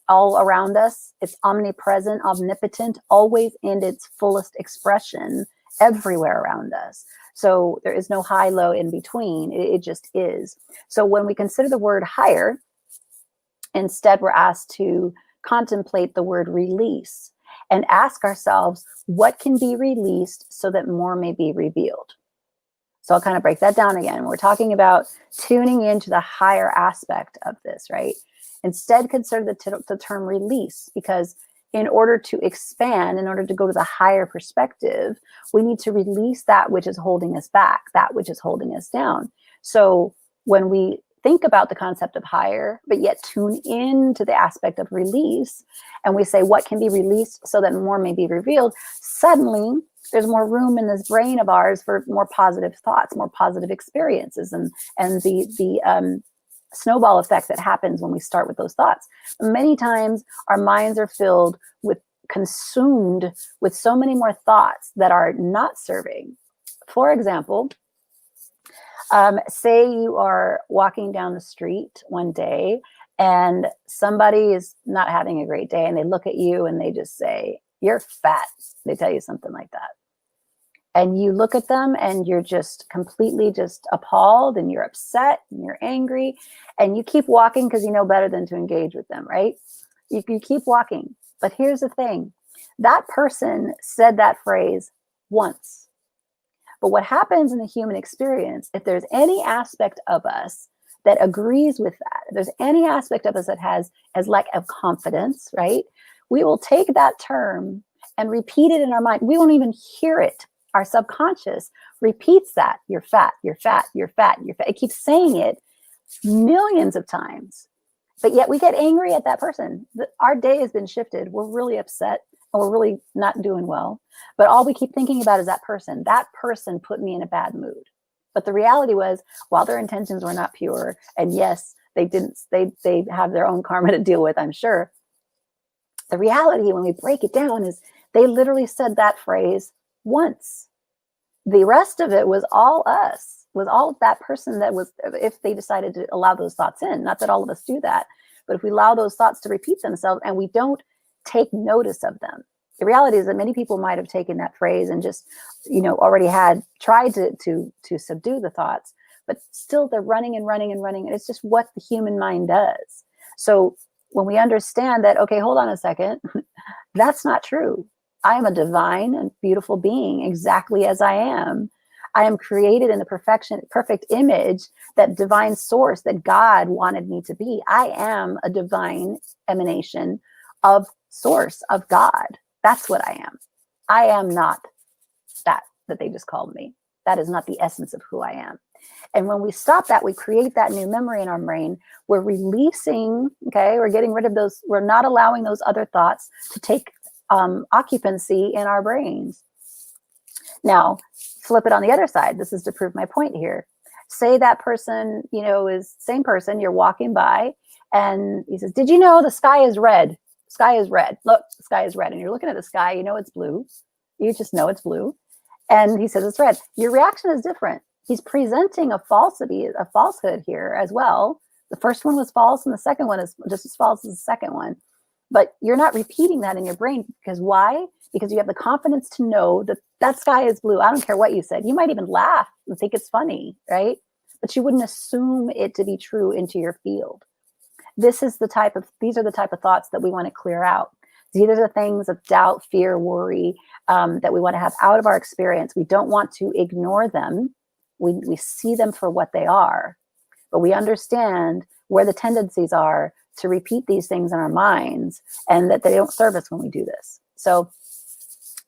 all around us. It's omnipresent, omnipotent, always in its fullest expression, everywhere around us. So there is no high, low in between. It just is. So when we consider the word higher, instead we're asked to contemplate the word release and ask ourselves, what can be released so that more may be revealed? So I'll kind of break that down again. We're talking about tuning into the higher aspect of this, right? Instead, consider the term release, because in order to expand, in order to go to the higher perspective, we need to release that which is holding us back, that which is holding us down. So when we think about the concept of higher, but yet tune into the aspect of release, and we say, what can be released so that more may be revealed? Suddenly, there's more room in this brain of ours for more positive thoughts, more positive experiences, and the snowball effect that happens when we start with those thoughts. Many times our minds are filled with, consumed with so many more thoughts that are not serving. For example, say you are walking down the street one day and somebody is not having a great day and they look at you and they just say, "You're fat." They tell you something like that. And you look at them and you're just completely just appalled and you're upset and you're angry and you keep walking because you know better than to engage with them, right? You keep walking. But here's the thing. That person said that phrase once. But what happens in the human experience, if there's any aspect of us that agrees with that, if there's any aspect of us that has lack of confidence, right? We will take that term and repeat it in our mind. We won't even hear it. Our subconscious repeats that. You're fat, you're fat, you're fat, you're fat. It keeps saying it millions of times. But yet we get angry at that person. Our day has been shifted. We're really upset and we're really not doing well. But all we keep thinking about is that person. That person put me in a bad mood. But the reality was, while their intentions were not pure, and yes, they have their own karma to deal with, I'm sure. The reality, when we break it down, is they literally said that phrase once. The rest of it was all us, was all that person that was, if they decided to allow those thoughts in. Not that all of us do that, but if we allow those thoughts to repeat themselves and we don't take notice of them, The reality is that many people might have taken that phrase and just, already had tried to subdue the thoughts, but still they're running and running and running. And it's just what the human mind does. So when we understand that, okay, hold on a second, that's not true. I am a divine and beautiful being exactly as I am. I am created in the perfect image, that divine source that God wanted me to be. I am a divine emanation of source, of God. That's what I am. I am not that they just called me. That is not the essence of who I am. And when we stop that, we create that new memory in our brain. We're releasing, okay, we're getting rid of those. We're not allowing those other thoughts to take occupancy in our brains. Now, flip it on the other side. This is to prove my point here. Say that person, is same person, you're walking by and he says, did you know the sky is red? Sky is red. Look, the sky is red. And you're looking at the sky, it's blue. You just know it's blue. And he says it's red. Your reaction is different. He's presenting a falsehood here as well. The first one was false and the second one is just as false as the second one. But you're not repeating that in your brain, because why? Because you have the confidence to know that that sky is blue. I don't care what you said. You might even laugh and think it's funny, right? But you wouldn't assume it to be true into your field. These are the type of thoughts that we want to clear out. These are the things of doubt, fear, worry that we want to have out of our experience. We don't want to ignore them. We see them for what they are, but we understand where the tendencies are to repeat these things in our minds, and that they don't serve us when we do this. So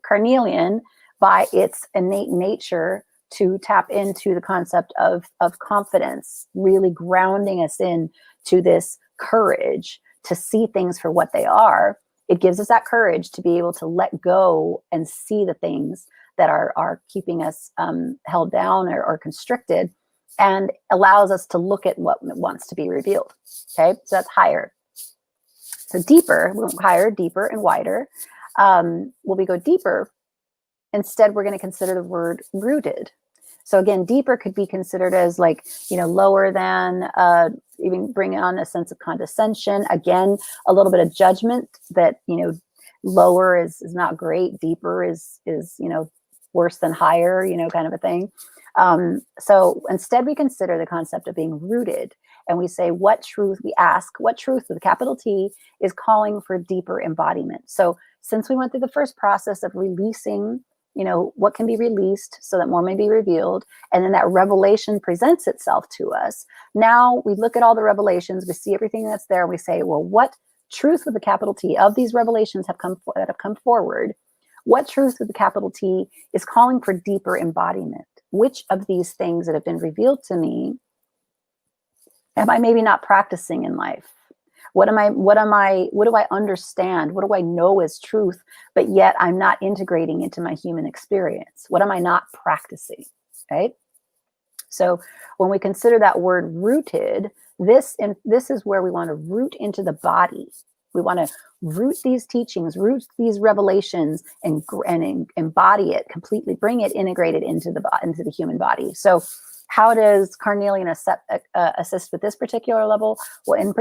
Carnelian, by its innate nature to tap into the concept of confidence, really grounding us in to this courage to see things for what they are, it gives us that courage to be able to let go and see the things that are keeping us held down or constricted, and allows us to look at what wants to be revealed. Okay, so that's higher. So deeper, higher, deeper, and wider. When we go deeper, instead we're going to consider the word rooted. So again, deeper could be considered as like, lower than, even bring on a sense of condescension. Again, a little bit of judgment that, lower is not great. Deeper is worse than higher, kind of a thing. So instead we consider the concept of being rooted, and we say, we ask what truth with a capital T is calling for deeper embodiment. So since we went through the first process of releasing, what can be released so that more may be revealed, and then that revelation presents itself to us. Now we look at all the revelations, we see everything that's there, and we say, well, what truth with a capital T of these revelations that have come forward? What truth with a capital T is calling for deeper embodiment? Which of these things that have been revealed to me am I maybe not practicing in life? What do I understand? What do I know as truth, but yet I'm not integrating into my human experience? What am I not practicing, right? So when we consider that word rooted, this is where we want to root into the body. We want to root these teachings, root these revelations, and embody it completely, bring it integrated into the human body. So how does Carnelian assist with this particular level? Well,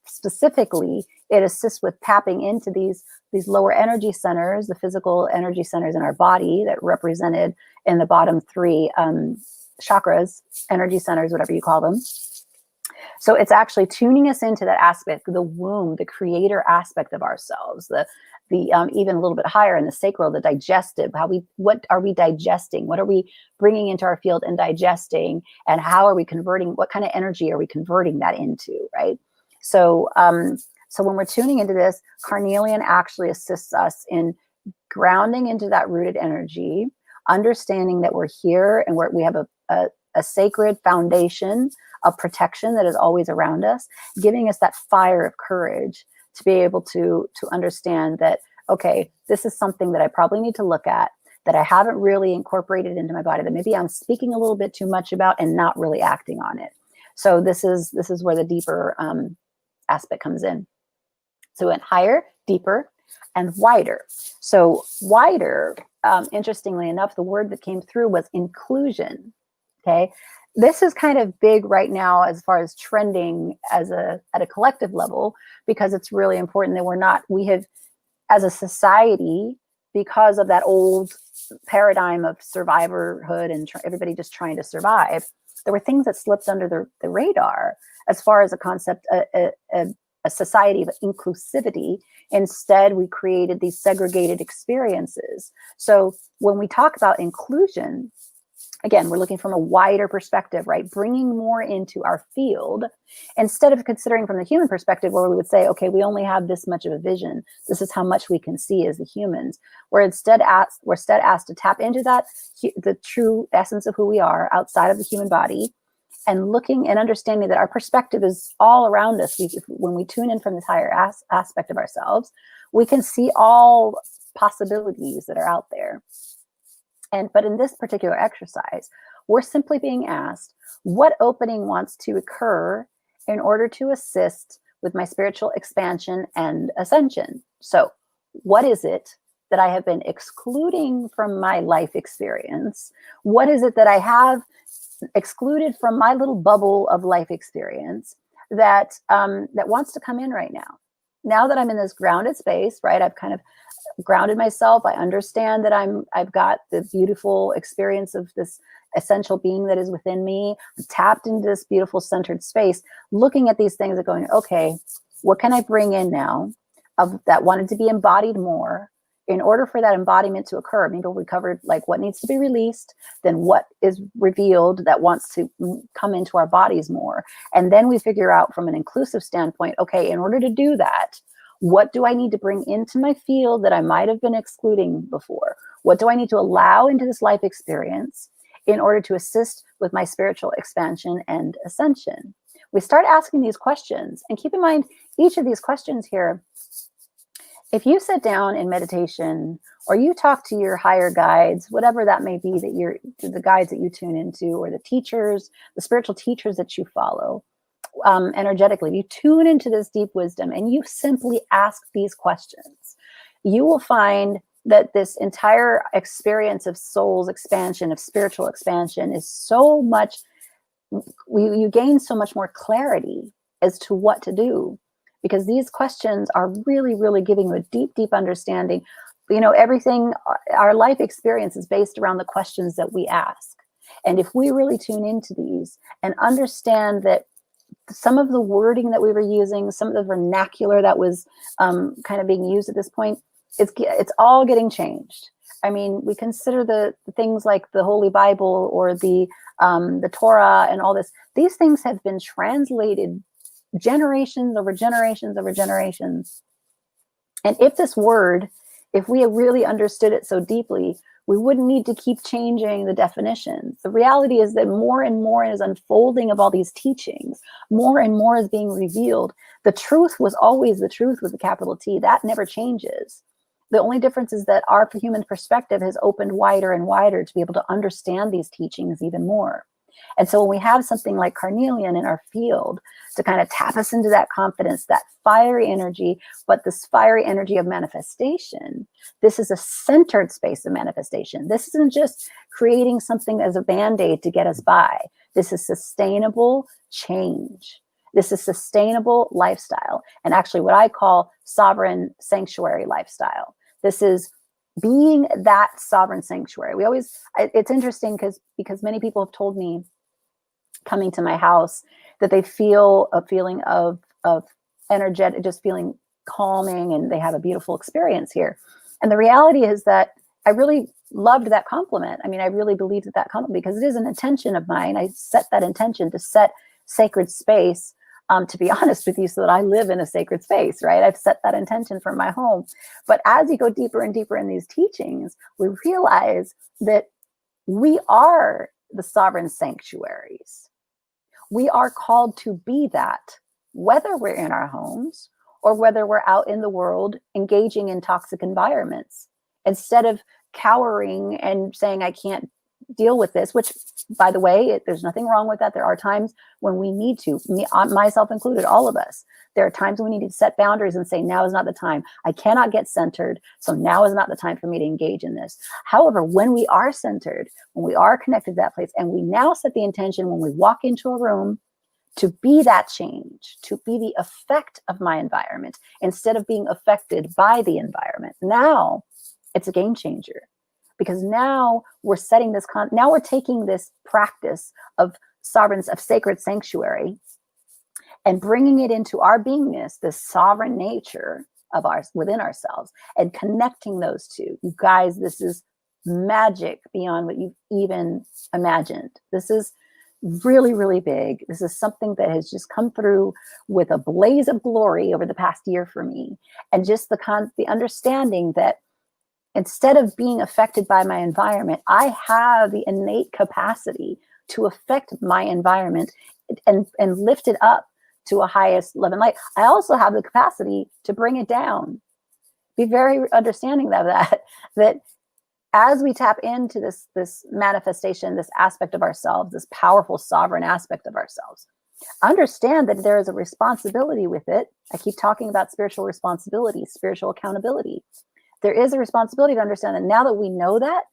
specifically, it assists with tapping into these lower energy centers, the physical energy centers in our body that represented in the bottom three chakras, energy centers, whatever you call them. So it's actually tuning us into that aspect, the womb, the creator aspect of ourselves, the even a little bit higher in the sacral, the digestive, what are we digesting? What are we bringing into our field and digesting? And how are we converting? What kind of energy are we converting that into, right? So, so when we're tuning into this, Carnelian actually assists us in grounding into that rooted energy, understanding that we're here and we have a sacred foundation of protection that is always around us, giving us that fire of courage to be able to understand that, okay, this is something that I probably need to look at, that I haven't really incorporated into my body, that maybe I'm speaking a little bit too much about and not really acting on it. So this is where the deeper aspect comes in. So it went higher, deeper, and wider. So wider, interestingly enough, the word that came through was inclusion. Okay. This is kind of big right now as far as trending at a collective level, because it's really important that we have, as a society, because of that old paradigm of survivorhood and everybody just trying to survive, there were things that slipped under the radar as far as a concept, a society of inclusivity. Instead, we created these segregated experiences. So when we talk about inclusion, again, we're looking from a wider perspective, right? Bringing more into our field instead of considering from the human perspective where we would say, okay, we only have this much of a vision. This is how much we can see as the humans. We're instead asked to tap into that, the true essence of who we are outside of the human body, and looking and understanding that our perspective is all around us. When we tune in from this higher aspect of ourselves, we can see all possibilities that are out there. But in this particular exercise, we're simply being asked what opening wants to occur in order to assist with my spiritual expansion and ascension. So what is it that I have been excluding from my life experience? What is it that I have excluded from my little bubble of life experience that that wants to come in right now? Now that I'm in this grounded space, right? I've kind of grounded myself. I understand that I've got the beautiful experience of this essential being that is within me. I'm tapped into this beautiful centered space, looking at these things and going, okay, what can I bring in now of that wanted to be embodied more in order for that embodiment to occur? Maybe we covered like what needs to be released, then what is revealed that wants to come into our bodies more. And then we figure out from an inclusive standpoint, okay, in order to do that, what do I need to bring into my field that I might have been excluding before? What do I need to allow into this life experience in order to assist with my spiritual expansion and ascension? We start asking these questions, and keep in mind, each of these questions here, if you sit down in meditation or you talk to your higher guides, whatever that may be, that the guides that you tune into, or the teachers, the spiritual teachers that you follow, energetically, you tune into this deep wisdom and you simply ask these questions, you will find that this entire experience of soul's expansion, of spiritual expansion, is so much, you gain so much more clarity as to what to do, because these questions are really, really giving you a deep, deep understanding. You know, everything, our life experience is based around the questions that we ask. And if we really tune into these and understand that some of the wording that we were using, some of the vernacular that was kind of being used at this point, it's all getting changed. I mean, we consider the things like the Holy Bible or the Torah and all this. These things have been translated generations over generations over generations. And if this word, if we really understood it so deeply, we wouldn't need to keep changing the definitions. The reality is that more and more is unfolding of all these teachings. More and more is being revealed. The truth was always the truth with a capital T. That never changes. The only difference is that our human perspective has opened wider and wider to be able to understand these teachings even more. And so when we have something like Carnelian in our field to kind of tap us into that confidence, that fiery energy, but this fiery energy of manifestation, this is a centered space of manifestation. This isn't just creating something as a band-aid to get us by. This is sustainable change. This is sustainable lifestyle, and actually what I call sovereign sanctuary lifestyle. This is being that sovereign sanctuary. We always, it's interesting because many people have told me coming to my house that they feel a feeling of energetic, just feeling calming, and they have a beautiful experience here. And the reality is that I really loved that compliment. I mean, I really believed that compliment because it is an intention of mine. I set that intention to set sacred space, to be honest with you, so that I live in a sacred space, right? I've set that intention for my home. But as you go deeper and deeper in these teachings, we realize that we are the sovereign sanctuaries. We are called to be that, whether we're in our homes or whether we're out in the world engaging in toxic environments. Instead of cowering and saying, I can't deal with this, which, by the way, there's nothing wrong with that. There are times when we need to, myself included, all of us. There are times when we need to set boundaries and say, now is not the time. I cannot get centered, so now is not the time for me to engage in this. However, when we are centered, when we are connected to that place, and we now set the intention when we walk into a room to be that change, to be the effect of my environment, instead of being affected by the environment. Now, it's a game changer, because now we're setting this, now we're taking this practice of sovereigns, of sacred sanctuary, and bringing it into our beingness, this sovereign nature of ours within ourselves, and connecting those two. You guys, this is magic beyond what you've even imagined. This is really, really big. This is something that has just come through with a blaze of glory over the past year for me. And just the understanding that instead of being affected by my environment, I have the innate capacity to affect my environment and lift it up to a highest love and light. I also have the capacity to bring it down. Be very understanding of that as we tap into this manifestation, this aspect of ourselves, this powerful sovereign aspect of ourselves, understand that there is a responsibility with it. I keep talking about spiritual responsibility, spiritual accountability. There is a responsibility to understand that now that we know that,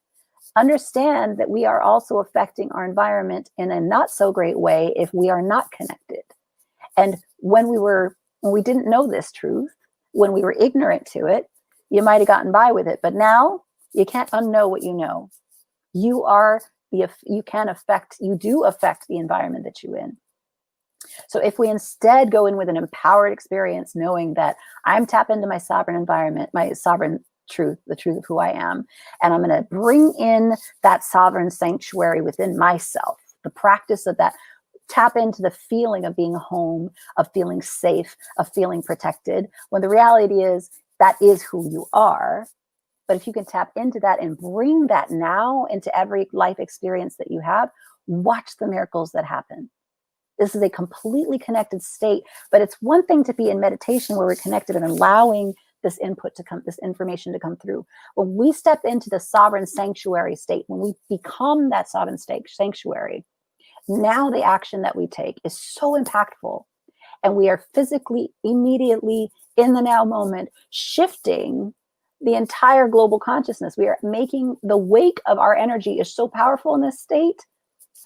understand that we are also affecting our environment in a not so great way if we are not connected. And when we didn't know this truth, when we were ignorant to it, you might have gotten by with it. But now you can't unknow what you know. You do affect the environment that you're in. So if we instead go in with an empowered experience, knowing that I'm tapped into my sovereign environment, my sovereign truth, the truth of who I am, and I'm going to bring in that sovereign sanctuary within myself, the practice of that, tap into the feeling of being home, of feeling safe, of feeling protected, when the reality is that is who you are. But if you can tap into that and bring that now into every life experience that you have, watch the miracles that happen. This is a completely connected state, but it's one thing to be in meditation where we're connected and allowing this input to come, this information to come through. When we step into the sovereign sanctuary state, when we become that sovereign state sanctuary, now the action that we take is so impactful, and we are physically, immediately in the now moment, shifting the entire global consciousness. We are making the wake of our energy is so powerful in this state.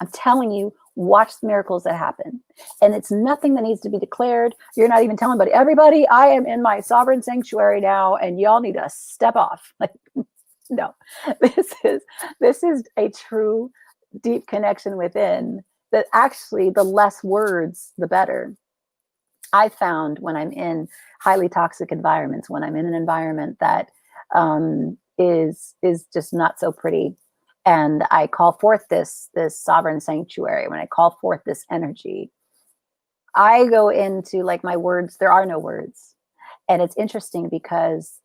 I'm telling you, watch the miracles that happen. And it's nothing that needs to be declared. You're not even telling everybody, I am in my sovereign sanctuary now, and y'all need to step off. Like, no, this is a true deep connection within, that actually the less words, the better. I found when I'm in highly toxic environments, when I'm in an environment that is just not so pretty, and I call forth this sovereign sanctuary, when I call forth this energy, I go into, like, my words, there are no words. And it's interesting because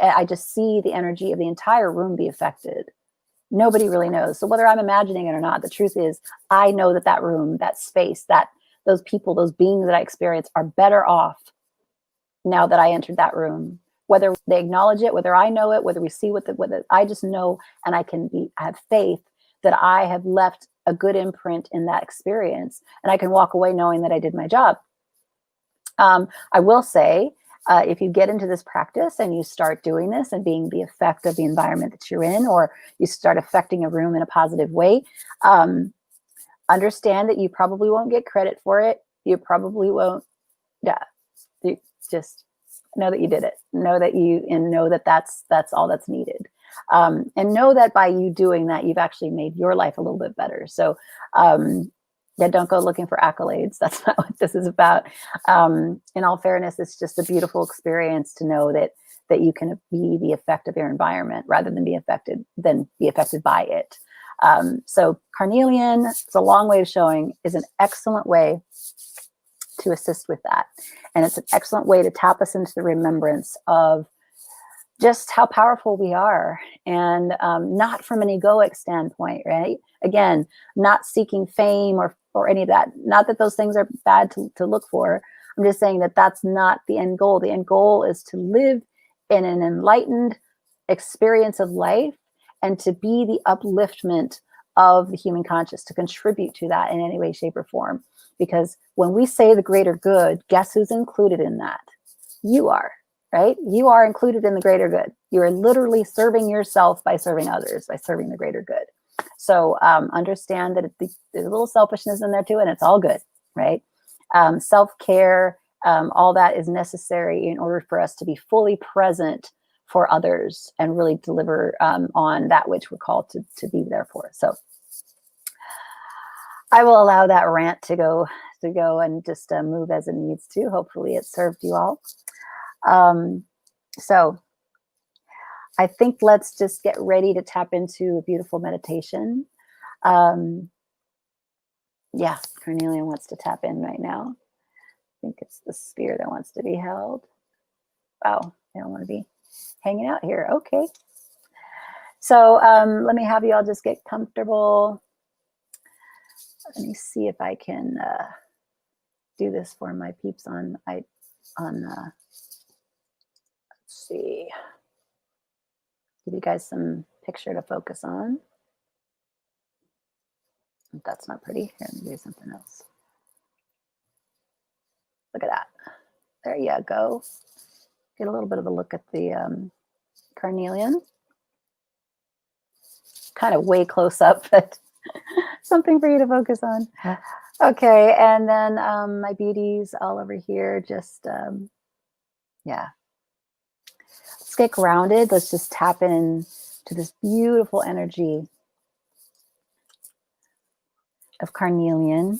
I just see the energy of the entire room be affected. Nobody really knows. So whether I'm imagining it or not, the truth is, I know that that room, that space, that those people, those beings that I experience are better off now that I entered that room. Whether they acknowledge it, whether I know it, whether we see whether I just know, and I have faith that I have left a good imprint in that experience, and I can walk away knowing that I did my job. I will say, if you get into this practice and you start doing this and being the effect of the environment that you're in, or you start affecting a room in a positive way, understand that you probably won't get credit for it. You probably won't. Yeah, you just know that you did it. Know that that's all that's needed. And know that by you doing that, you've actually made your life a little bit better. So, yeah, don't go looking for accolades. That's not what this is about. In all fairness, it's just a beautiful experience to know that you can be the effect of your environment rather than be affected by it. So Carnelian, it's a long way of showing, is an excellent way to assist with that. And it's an excellent way to tap us into the remembrance of just how powerful we are, and not from an egoic standpoint, right? Again, not seeking fame or any of that. Not that those things are bad to look for. I'm just saying that that's not the end goal. The end goal is to live in an enlightened experience of life, and to be the upliftment of the human conscious, to contribute to that in any way, shape, or form. Because when we say the greater good, guess who's included in that? You are, right? You are included in the greater good. You are literally serving yourself by serving others, by serving the greater good. So understand that there's a little selfishness in there too, and it's all good, right? Self-care, all that is necessary in order for us to be fully present for others and really deliver on that which we're called to be there for. So I will allow that rant to go and just move as it needs to. Hopefully it served you all. So I think let's just get ready to tap into a beautiful meditation. Yeah, Carnelian wants to tap in right now. I think it's the spear that wants to be held. Wow, they don't want to be hanging out here. Okay. So let me have you all just get comfortable. Let me see if I can do this for my peeps on let's see. Give you guys some picture to focus on. That's not pretty. Here, let me do something else. Look at that. There you go. Get a little bit of a look at the Carnelian. Kind of way close up, but something for you to focus on. Okay, and then my beauties all over here, just, yeah. Let's get grounded. Let's just tap in to this beautiful energy of Carnelian,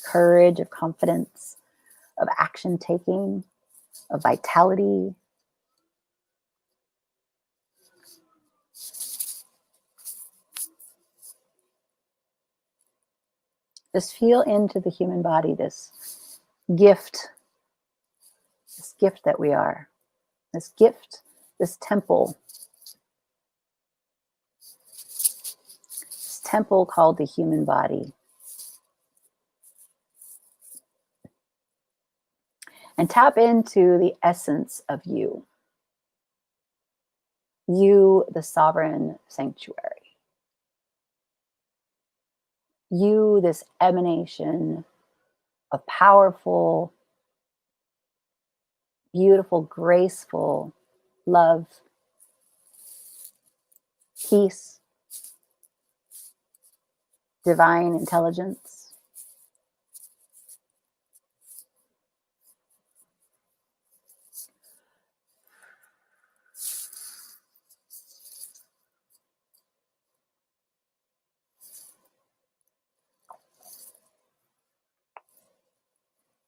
courage, of confidence, of action taking, of vitality. Just feel into the human body, this gift that we are, this gift, this temple called the human body. And tap into the essence of you. You, the sovereign sanctuary. You, this emanation of powerful, beautiful, graceful love, peace, divine intelligence.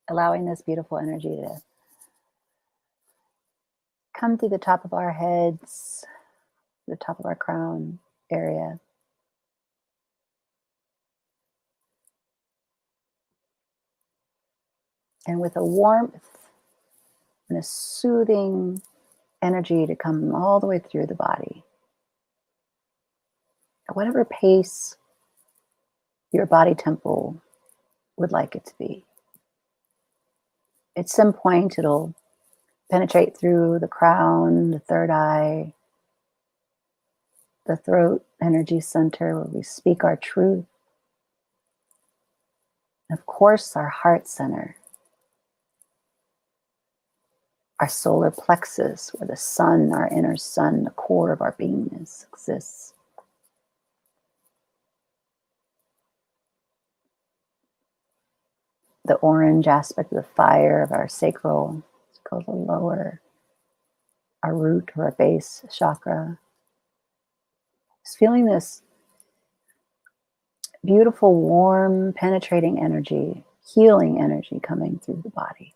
Allowing this beautiful energy to come through the top of our heads, the top of our crown area. And with a warmth and a soothing energy to come all the way through the body. At whatever pace your body temple would like it to be. At some point, it'll penetrate through the crown, the third eye, the throat energy center where we speak our truth. And of course, our heart center, our solar plexus, where the sun, our inner sun, the core of our beingness exists. The orange aspect of the fire of our sacral, it's called the lower, our root or our base chakra. Just feeling this beautiful, warm, penetrating energy, healing energy coming through the body.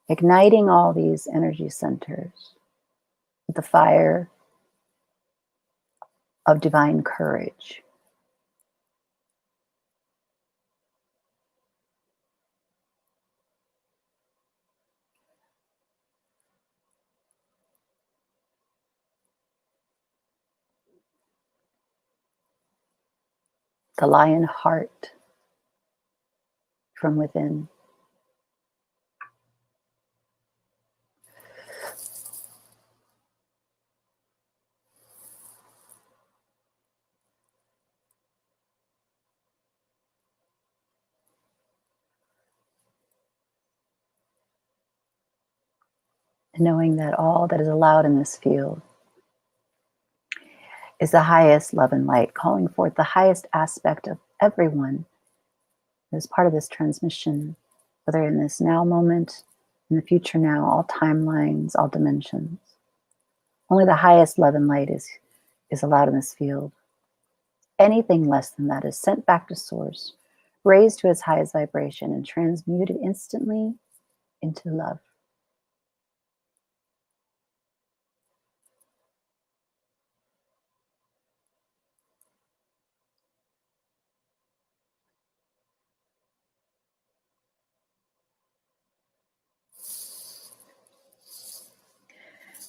Igniting all these energy centers with the fire of divine courage. The lion heart from within. And knowing that all that is allowed in this field is the highest love and light, calling forth the highest aspect of everyone who is part of this transmission, whether in this now moment in the future now, all timelines, all dimensions. Only the highest love and light is allowed in this field. Anything less than that is sent back to source, raised to its highest vibration, and transmuted instantly into love.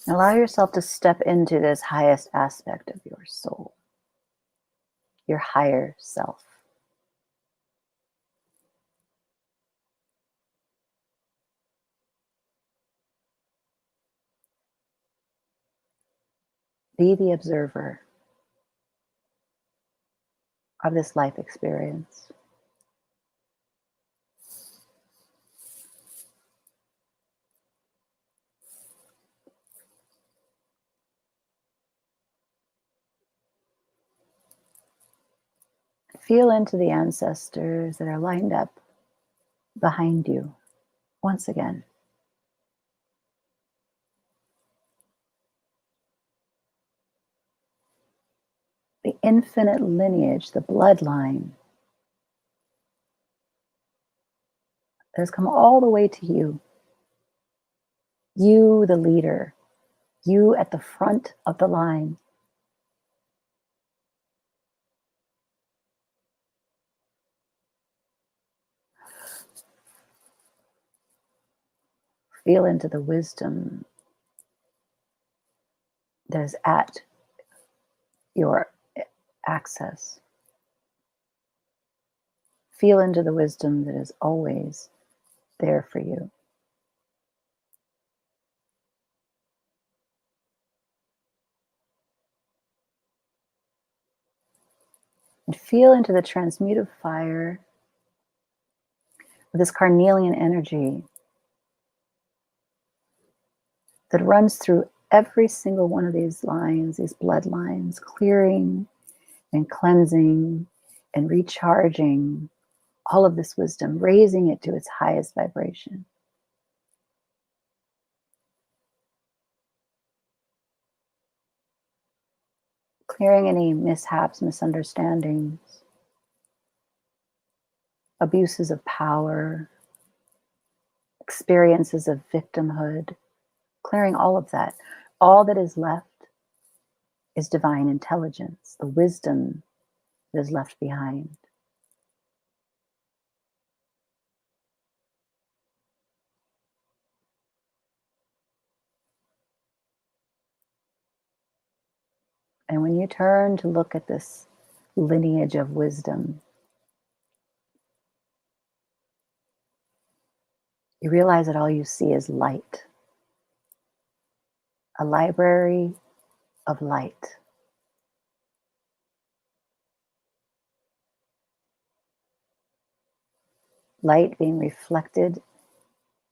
And allow yourself to step into this highest aspect of your soul, your higher self. Be the observer of this life experience. Feel into the ancestors that are lined up behind you once again. The infinite lineage, the bloodline that has come all the way to you. You, the leader, you at the front of the line. Feel into the wisdom that is at your access. Feel into the wisdom that is always there for you. And feel into the transmutive fire of this Carnelian energy that runs through every single one of these lines, these bloodlines, clearing and cleansing and recharging all of this wisdom, raising it to its highest vibration. Clearing any mishaps, misunderstandings, abuses of power, experiences of victimhood, clearing all of that. All that is left is divine intelligence, the wisdom that is left behind. And when you turn to look at this lineage of wisdom, you realize that all you see is light. A library of light. Light being reflected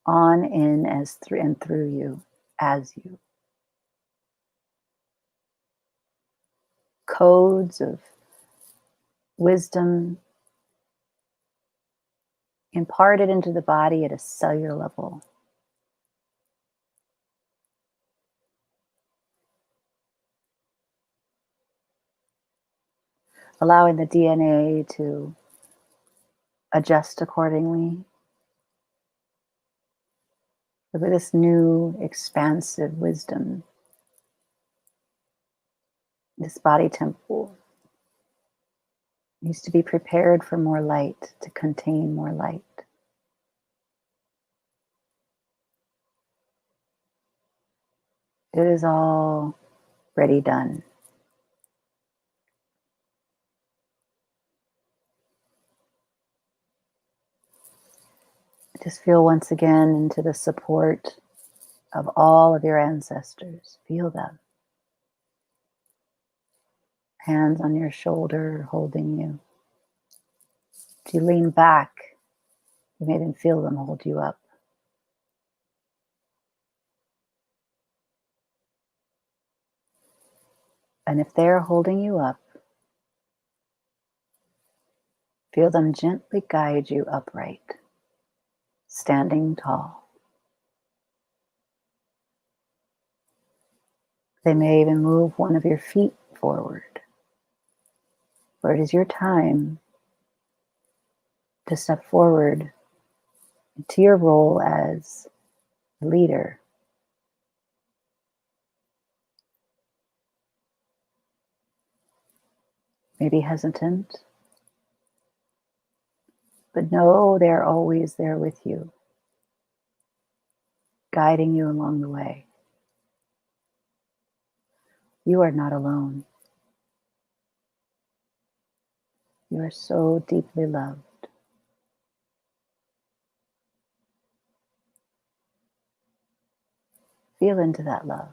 on, in, as through, and through you, as you. Codes of wisdom imparted into the body at a cellular level. Allowing the DNA to adjust accordingly. Look at this new expansive wisdom. This body temple needs to be prepared for more light, to contain more light. It is already done. Just feel once again into the support of all of your ancestors. Feel them. Hands on your shoulder holding you. If you lean back, you may even feel them hold you up. And if they're holding you up, feel them gently guide you upright, standing tall. They may even move one of your feet forward. For it is your time to step forward into your role as leader. Maybe hesitant, but know they're always there with you, guiding you along the way. You are not alone. You are so deeply loved. Feel into that love.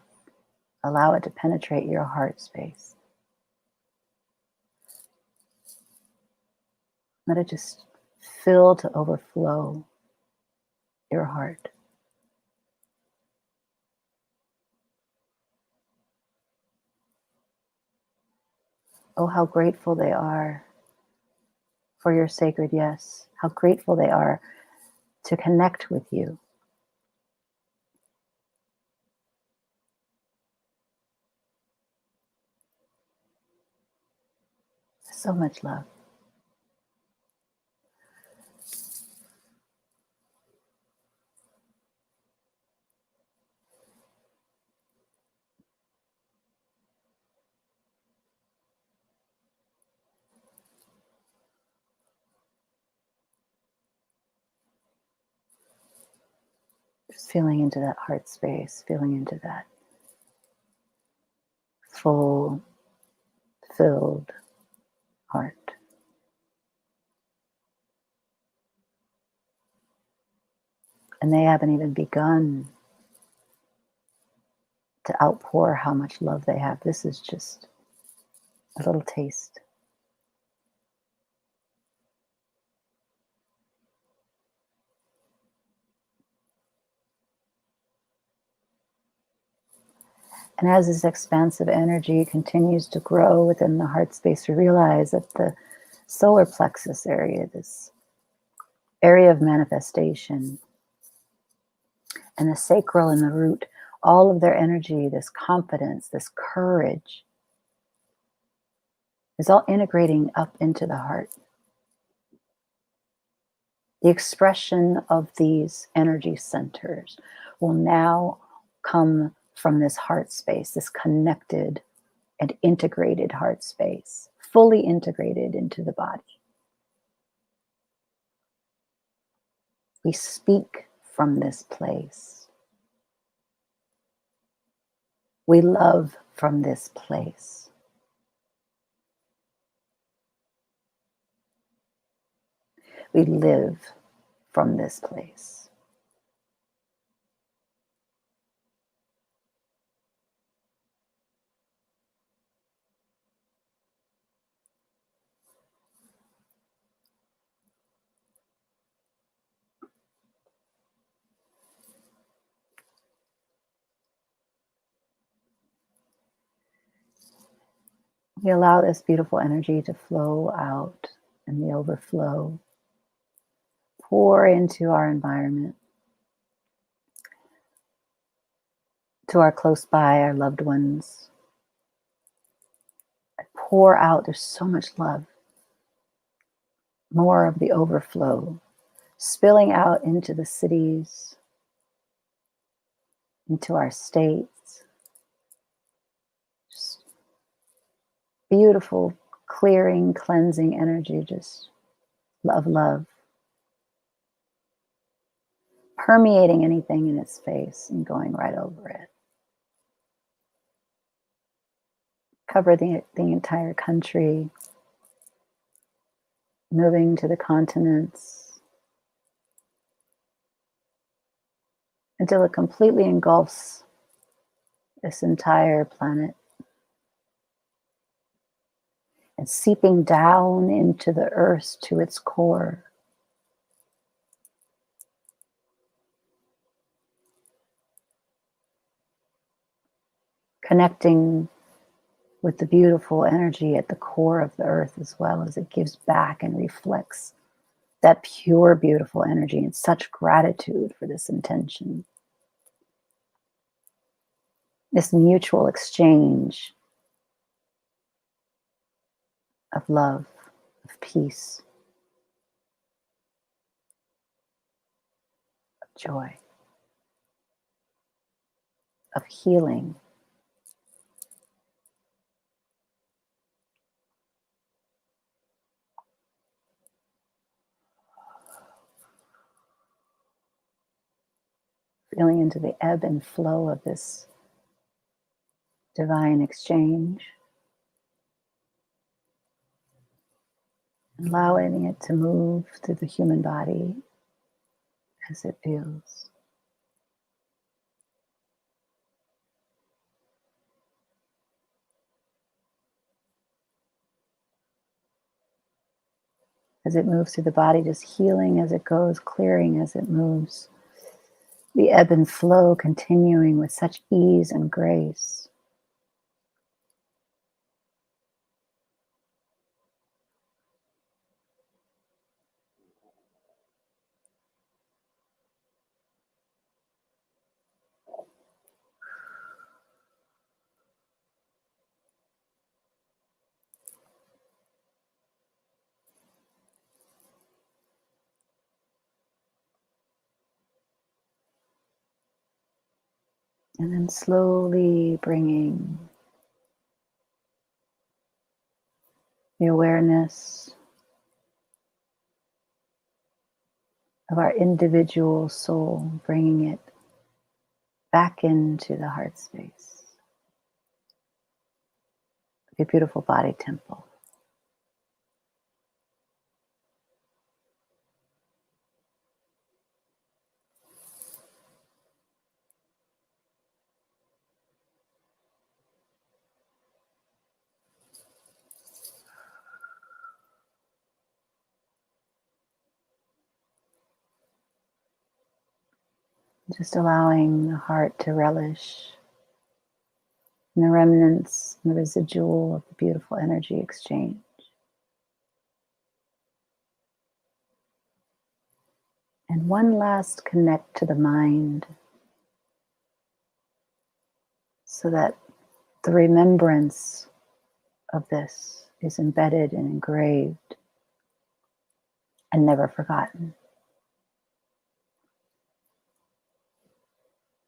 Allow it to penetrate your heart space. Let it just fill to overflow your heart. Oh, how grateful they are for your sacred yes. How grateful they are to connect with you. So much love. Just feeling into that heart space, feeling into that full, filled heart. And they haven't even begun to outpour how much love they have. This is just a little taste. And as this expansive energy continues to grow within the heart space, we realize that the solar plexus area, this area of manifestation, and the sacral and the root, all of their energy, this confidence, this courage, is all integrating up into the heart. The expression of these energy centers will now come from this heart space, this connected and integrated heart space, fully integrated into the body. We speak from this place. We love from this place. We live from this place. We allow this beautiful energy to flow out in the overflow, pour into our environment, to our close by, our loved ones. Pour out, there's so much love. More of the overflow, spilling out into the cities, into our states. Just beautiful, clearing, cleansing energy, just love, permeating anything in its face and going right over it. Cover the entire country, moving to the continents, until it completely engulfs this entire planet and seeping down into the earth to its core. Connecting with the beautiful energy at the core of the earth, as well as it gives back and reflects that pure, beautiful energy, and such gratitude for this intention. this mutual exchange of love, of peace, of joy, of healing. Feeling into the ebb and flow of this divine exchange. Allowing it to move through the human body as it feels. As it moves through the body, just healing as it goes, clearing as it moves. The ebb and flow continuing with such ease and grace. And then slowly bringing the awareness of our individual soul, bringing it back into the heart space, a beautiful body temple. Just allowing the heart to relish in the remnants and the residual of the beautiful energy exchange. And one last connect to the mind so that the remembrance of this is embedded and engraved and never forgotten.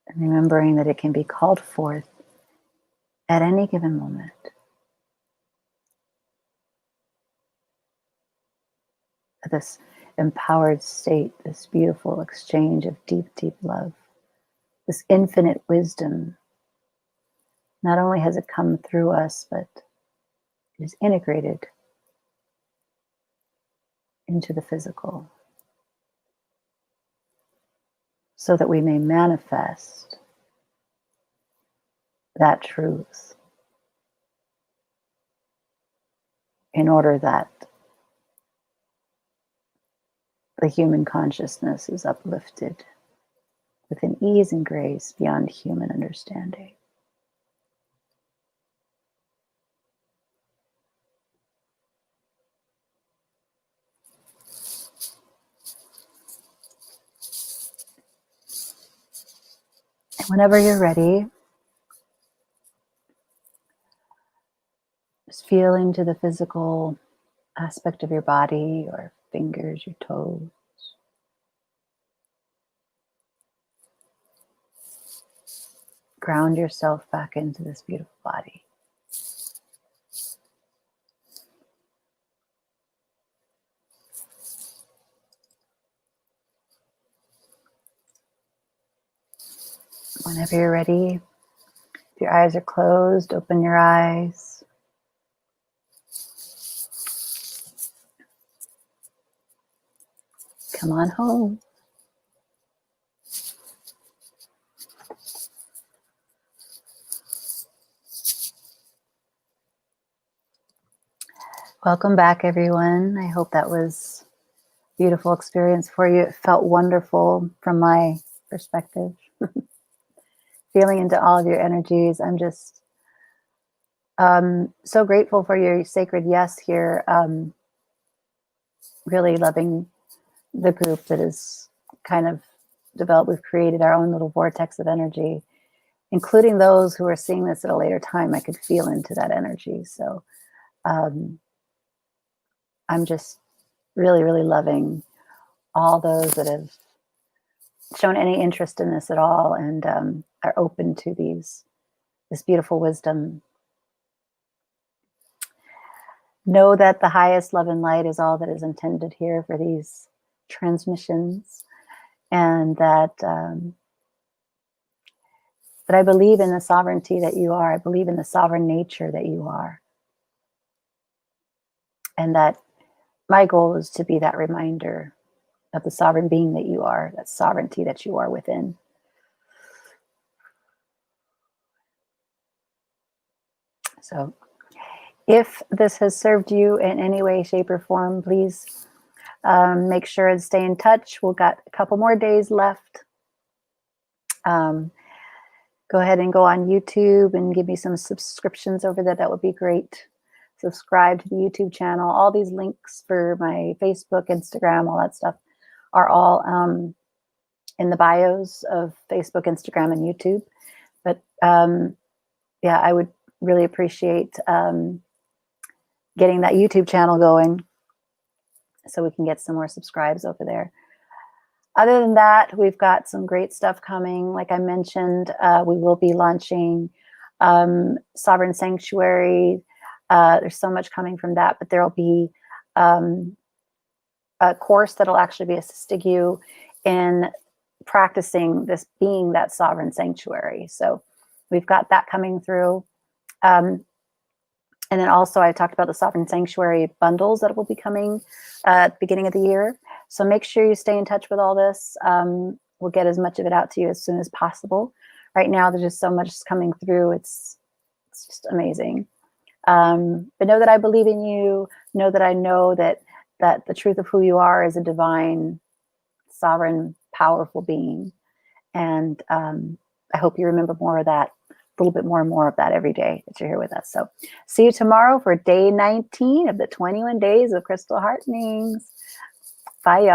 And remembering that it can be called forth at any given moment. This empowered state, this beautiful exchange of deep, deep love, this infinite wisdom. Not only has it come through us, but it is integrated into the physical so that we may manifest that truth in order that the human consciousness is uplifted with an ease and grace beyond human understanding. And whenever you're ready, just feel into the physical aspect of your body, your fingers, your toes. Ground yourself back into this beautiful body. Whenever you're ready, if your eyes are closed, open your eyes. Come on home. Welcome back, everyone. I hope that was a beautiful experience for you. It felt wonderful from my perspective. Feeling into all of your energies. I'm just so grateful for your sacred yes here. Really loving the group that is kind of developed. We've created our own little vortex of energy. including those who are seeing this at a later time. I could feel into that energy. So I'm just really, really loving all those that have shown any interest in this at all and are open to this beautiful wisdom. Know that the highest love and light is all that is intended here for these transmissions, and that I believe in the sovereignty that you are. I believe in the sovereign nature that you are. And that my goal is to be that reminder of the sovereign being that you are, that sovereignty that you are within. So if this has served you in any way, shape, or form, please make sure and stay in touch. We've got a couple more days left. Go ahead and go on YouTube and give me some subscriptions over there. That would be great. Subscribe to the YouTube channel. All these links for my Facebook, Instagram, all that stuff are all in the bios of Facebook, Instagram, and YouTube. But yeah, I would really appreciate getting that YouTube channel going so we can get some more subscribes over there. Other than that, we've got some great stuff coming. Like I mentioned, we will be launching Sovereign Sanctuary. There's so much coming from that, but there'll be a course that'll actually be assisting you in practicing this, being that sovereign sanctuary. So we've got that coming through. And then also I talked about the Sovereign Sanctuary bundles that will be coming at the beginning of the year. So make sure you stay in touch with all this. We'll get as much of it out to you as soon as possible. Right now, there's just so much coming through. It's just amazing. But know that I believe in you. Know that I know that the truth of who you are is a divine, sovereign, powerful being. And I hope you remember more of that, a little bit more and more of that every day that you're here with us. So see you tomorrow for day 19 of the 21 days of Crystal Heartenings. Bye, y'all.